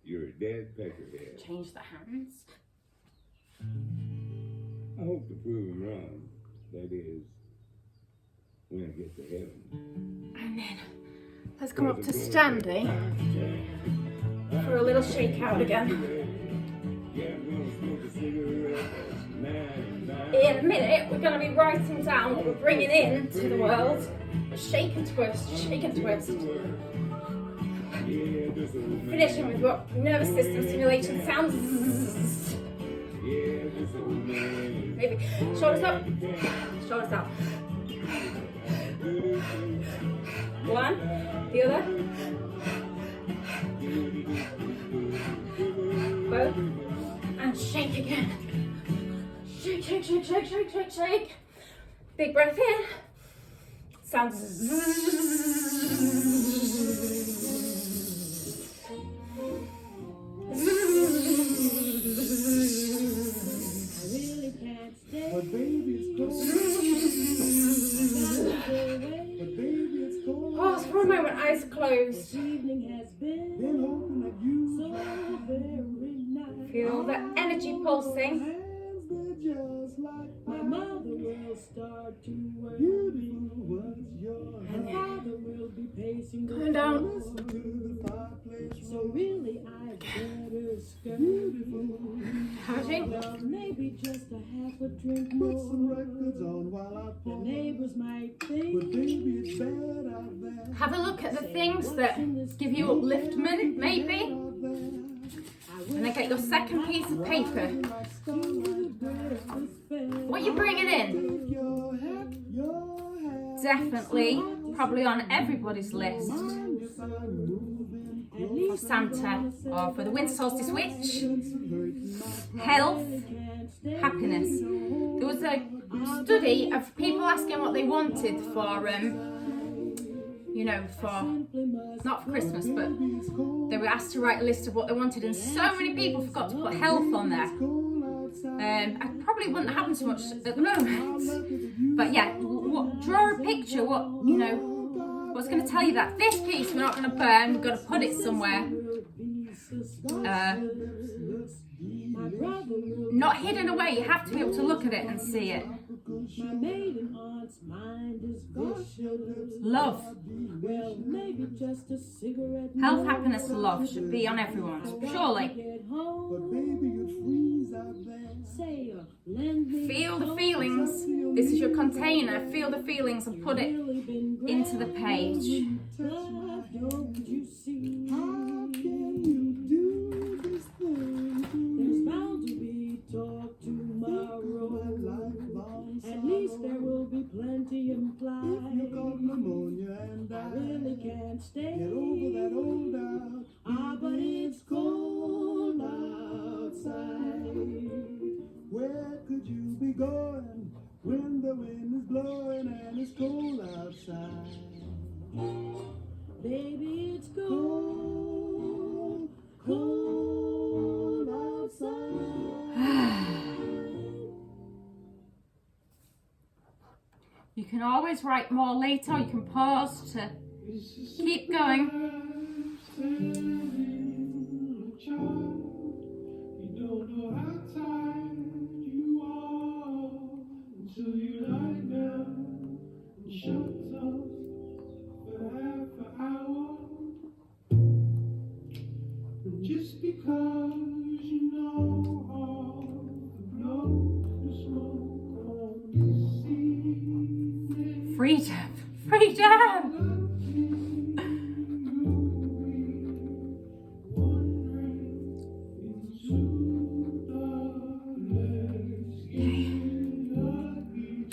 you're a dead peckerhead. Change the hands. I hope to prove him wrong. That is, when I get to heaven. And then let's come up to standing for a little shakeout again. Yeah, I'm gonna smoke a cigarette at 9. In a minute, we're going to be writing down what we're bringing in to the world. Shake and twist, shake and twist. Finishing with what nervous system stimulation sounds. Maybe shoulders up, shoulders up. One, the other. Both. And shake again. Shake, shake, shake, shake, shake, shake, shake. Big breath in. Sounds. But baby, it's cold. But baby, it's cold. Pause for a moment, eyes closed. Been hoping that you Feel the energy pulsing. hands that just like My mother will start to worry. beautiful was yours. My father will be pacing the Going down. Listen to the fireplace. So really, I better scurry. Counting. Well, maybe just a half a drink Put some more. records on while I The pour. neighbors might But think. baby, it's bad out there. Have a look at the things that give you upliftment, maybe. Out there. And then get your second piece of paper. What are you bringing in? Your hat, Definitely, probably on everybody's list for Santa or for the winter solstice witch. Health, happiness. There was a study of people asking what they wanted for, for not for Christmas, but they were asked to write a list of what they wanted, and so many people forgot to put health on there. I probably wouldn't happen so much at the moment, but yeah, draw a picture. What's going to tell you that this piece we're not going to burn? We've got to put it somewhere. Not hidden away. You have to be able to look at it and see it. My maiden aunt's mind is vicious. Love, Well, maybe just a cigarette. health, happiness, love should be on everyone's. Surely. Get home. But baby, you'd freeze out there. Say, lend me. Feel the feelings. This is your container. Feel the feelings and put it into the page. Love, don't you see? How can you do this thing? There's bound to be talk tomorrow. At least there will be plenty implied. If you got pneumonia and I really can't stay. get over that old doubt. But it's cold outside. Where could you be going when the wind is blowing and it's cold outside? Baby, it's cold, cold outside. You can always write more later. You can pause to keep going. You don't know how tired you are until you lie down and shut up for half an hour. Just because you know all the blow, the smoke won't deceive. Freedom. Freedom.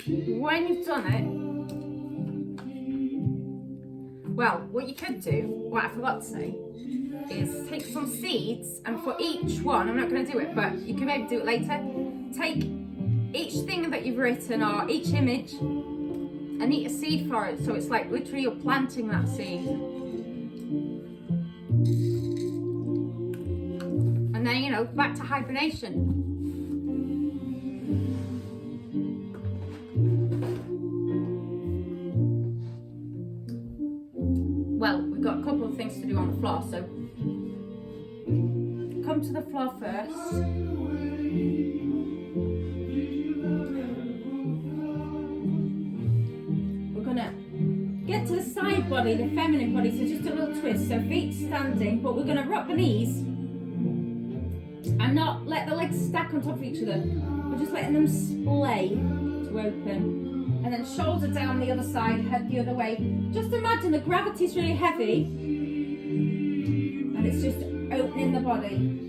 When when you've done it, well, what you could do, what I forgot to say, is take some seeds, and for each one, I'm not going to do it, but you can maybe do it later, take each thing that you've written or each image and eat a seed for it, so it's like literally you're planting that seed. And then, you know, back to hibernation. Well, we've got a couple of things to do on the floor, so come to the floor first. We're gonna get to the side body, the feminine body, so just a little twist. So feet standing, but we're gonna rock the knees and not let the legs stack on top of each other. We're just letting them splay to open. And then shoulder down the other side, head the other way. Just imagine the gravity's really heavy and it's just opening the body.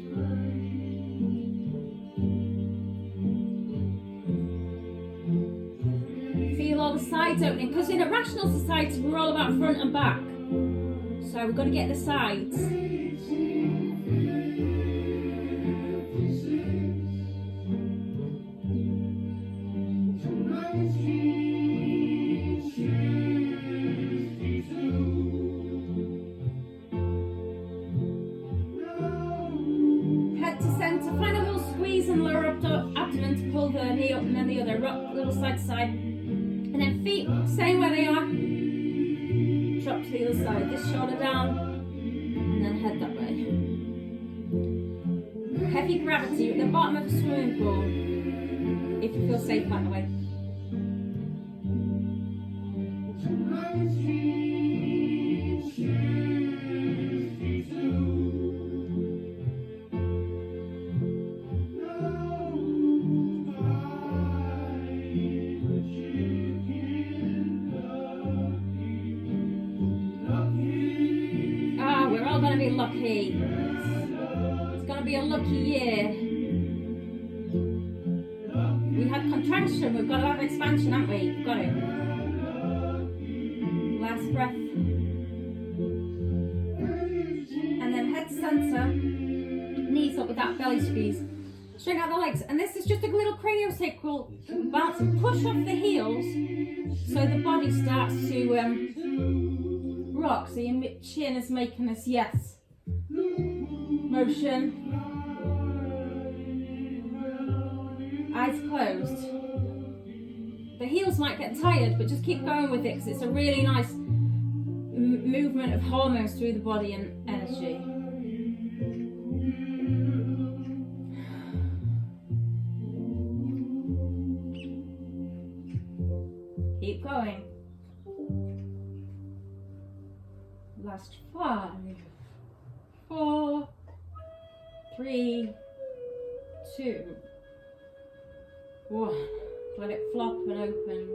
Feel all the sides opening, because in a rational society we're all about front and back. So we've got to get the sides. Abdomen to pull the knee up and then the other, rock a little side to side, and then feet staying where they are, drop to the other side, this shoulder down and then head that way. Heavy gravity at the bottom of the swimming pool if you feel safe that way. Lucky. It's going to be a lucky year. We had contraction, we've got to have expansion, haven't we? We've got it. Last breath. And then head center, knees up with that belly squeeze. Straighten out the legs. And this is just a little craniosacral bounce and push off the heels so the body starts to rock. So your chin is making this yes motion. Eyes closed. The heels might get tired, but just keep going with it because it's a really nice movement of hormones through the body and energy. Keep going. Last 5, 4, 3, 2, 1. Let it flop and open.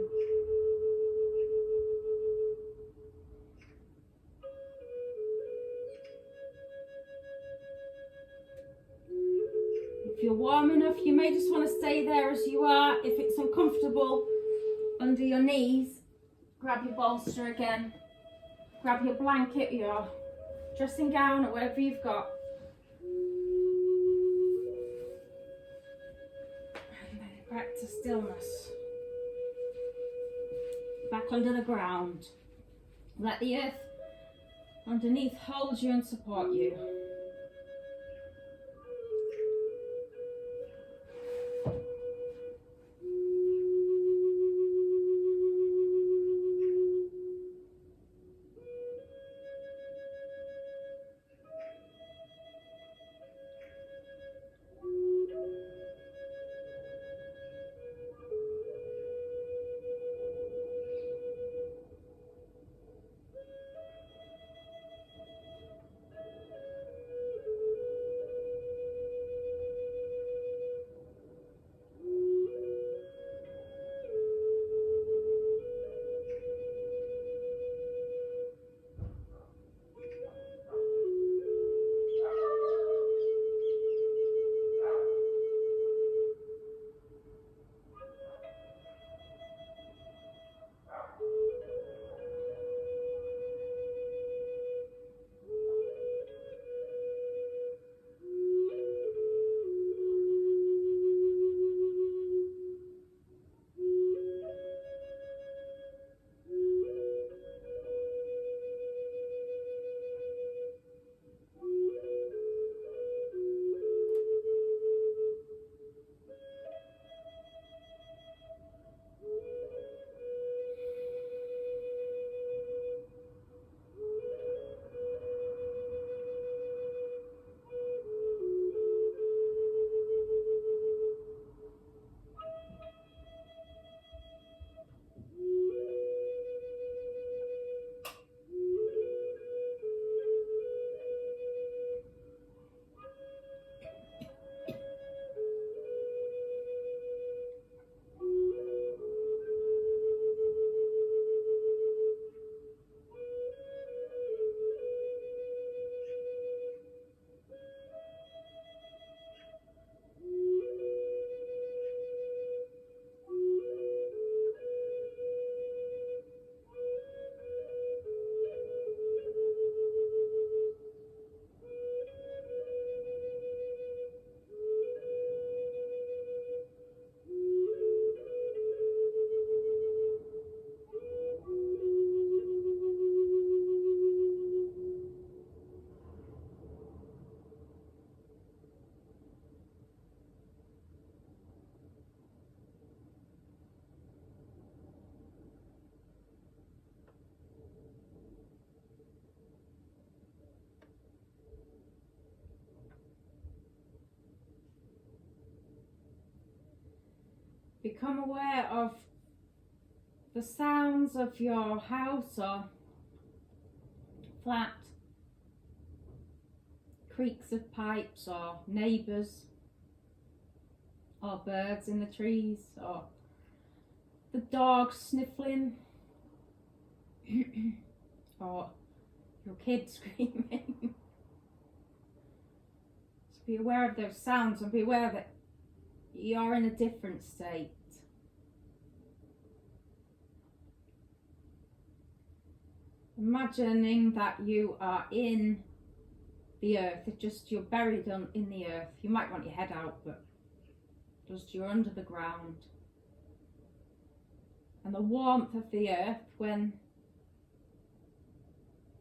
If you're warm enough, you may just want to stay there as you are. If it's uncomfortable under your knees, grab your bolster again. Grab your blanket, your dressing gown, or whatever you've got. And then back to stillness. Back under the ground. Let the earth underneath hold you and support you. Become aware of the sounds of your house or flat, creaks of pipes or neighbours, or birds in the trees, or the dog sniffling, or your kid screaming. So be aware of those sounds and be aware that you're in a different state. Imagining that you are in the earth, it's just you're buried in the earth. You might want your head out, but just you're under the ground. And the warmth of the earth when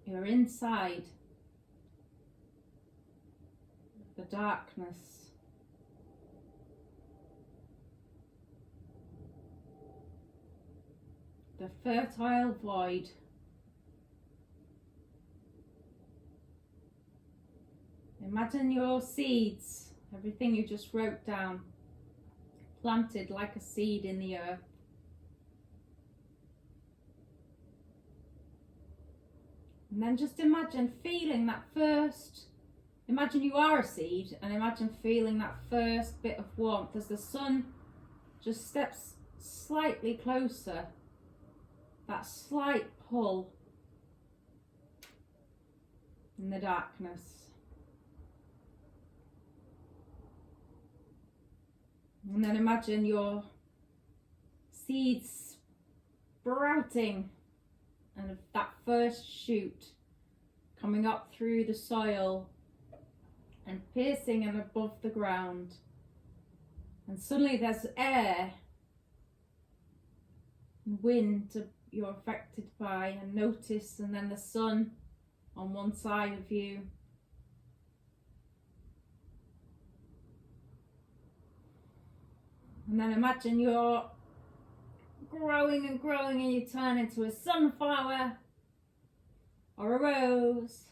you're inside the darkness. The fertile void. Imagine your seeds, everything you just wrote down, planted like a seed in the earth. And then just imagine feeling that first, imagine you are a seed, and imagine feeling that first bit of warmth as the sun just steps slightly closer, that slight pull in the darkness. And then imagine your seeds sprouting and that first shoot coming up through the soil and piercing and above the ground. And suddenly there's air and wind you're affected by and notice, and then the sun on one side of you. And then imagine you're growing and growing and you turn into a sunflower or a rose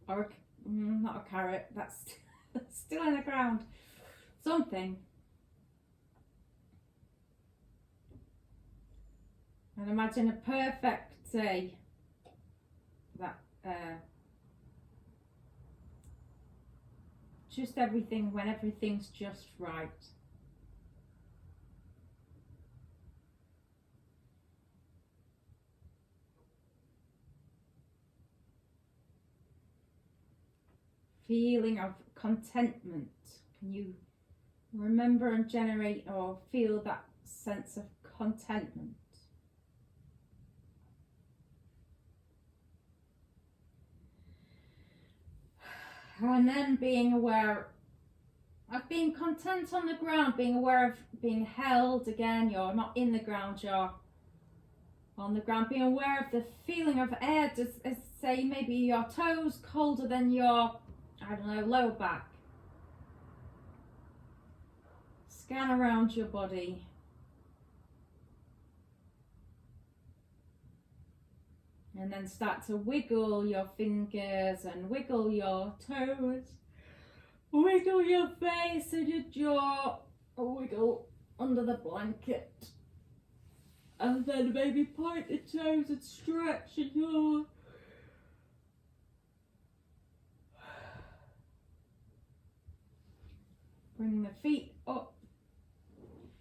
or not a carrot, that's still in the ground, something. And imagine a perfect day that just everything, when everything's just right. Feeling of contentment. Can you remember and generate or feel that sense of contentment? And then being aware of being content on the ground, being aware of being held again. You're not in the ground, you're on the ground. Being aware of the feeling of air, just as say maybe your toes colder than your, I don't know, lower back. Scan around your body. And then start to wiggle your fingers and wiggle your toes. Wiggle your face and your jaw. Wiggle under the blanket. And then maybe point the toes and stretch your jaw. Bring the feet up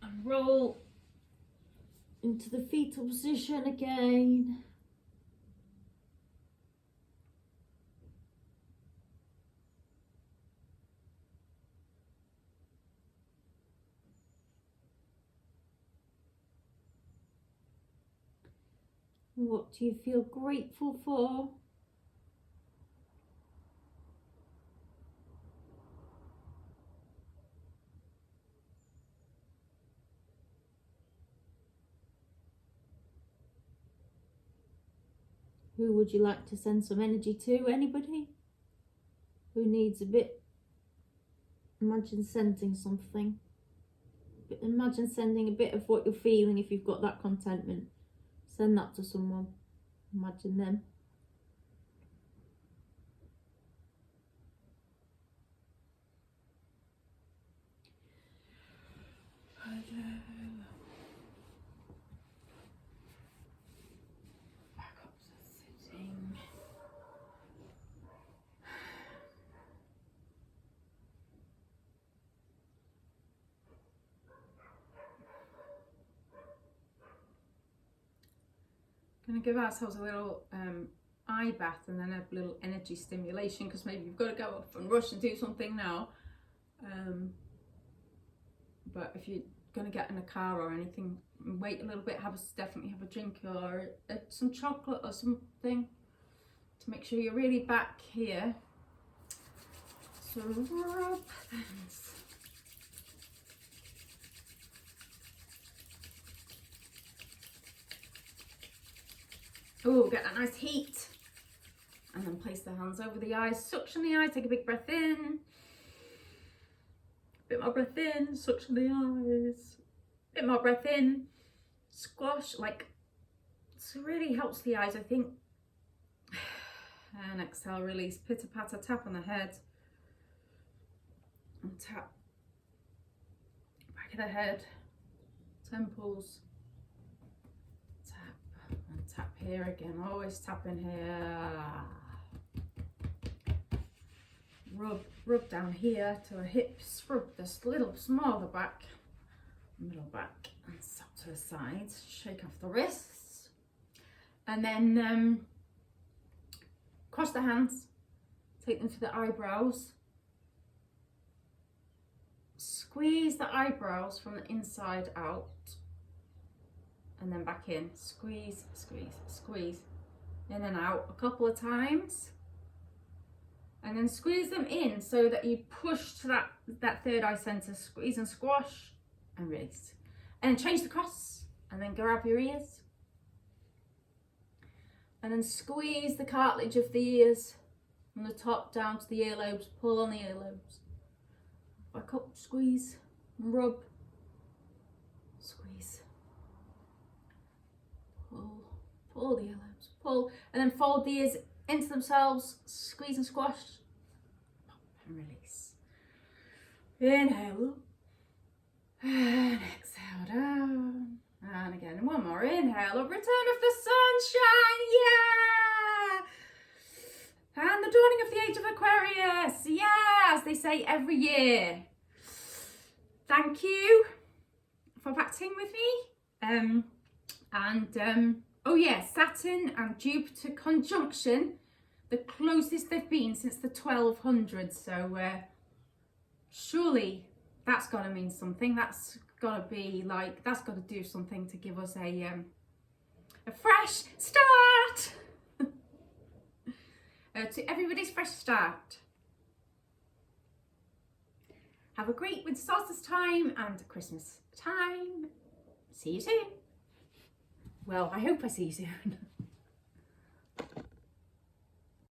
and roll into the fetal position again. What do you feel grateful for? Who would you like to send some energy to? Anybody who needs a bit? Imagine sending something. Imagine sending a bit of what you're feeling if you've got that contentment. Send that to someone. Imagine them. Gonna give ourselves a little eye bath and then a little energy stimulation, because maybe you've got to go off and rush and do something now. But if you're gonna get in a car or anything, wait a little bit. Definitely have a drink or some chocolate or something to make sure you're really back here. So rub things. Oh, get that nice heat. And then place the hands over the eyes, suction the eyes, take a big breath in. Bit more breath in, suction the eyes. Bit more breath in, squash, like, this really helps the eyes, I think. And exhale, release, pitter patter, tap on the head. And tap, back of the head, temples. Tap, and tap here again, always tap in here. Rub down here to the hips, rub this little smaller back, middle back, and stop to the sides, shake off the wrists. And then cross the hands, take them to the eyebrows. Squeeze the eyebrows from the inside out. And then back in, squeeze, squeeze, squeeze. In and out a couple of times. And then squeeze them in so that you push to that third eye center, squeeze and squash and release. And then change the cross and then grab your ears. And then squeeze the cartilage of the ears from the top down to the earlobes, pull on the earlobes. Back up, squeeze, rub, squeeze. Pull the earlobes, pull, and then fold the ears into themselves, squeeze and squash, pop and release. Inhale, and exhale down, and again, and one more, inhale, up, return of the sunshine, yeah! And the dawning of the age of Aquarius, yeah, as they say every year. Thank you for practicing with me. Oh yeah, Saturn and Jupiter conjunction, the closest they've been since the 1200s. So surely that's got to mean something. That's got to be like, that's got to do something to give us a fresh start. To everybody's fresh start. Have a great winter solstice time and Christmas time. See you soon. Well, I hope I see you soon.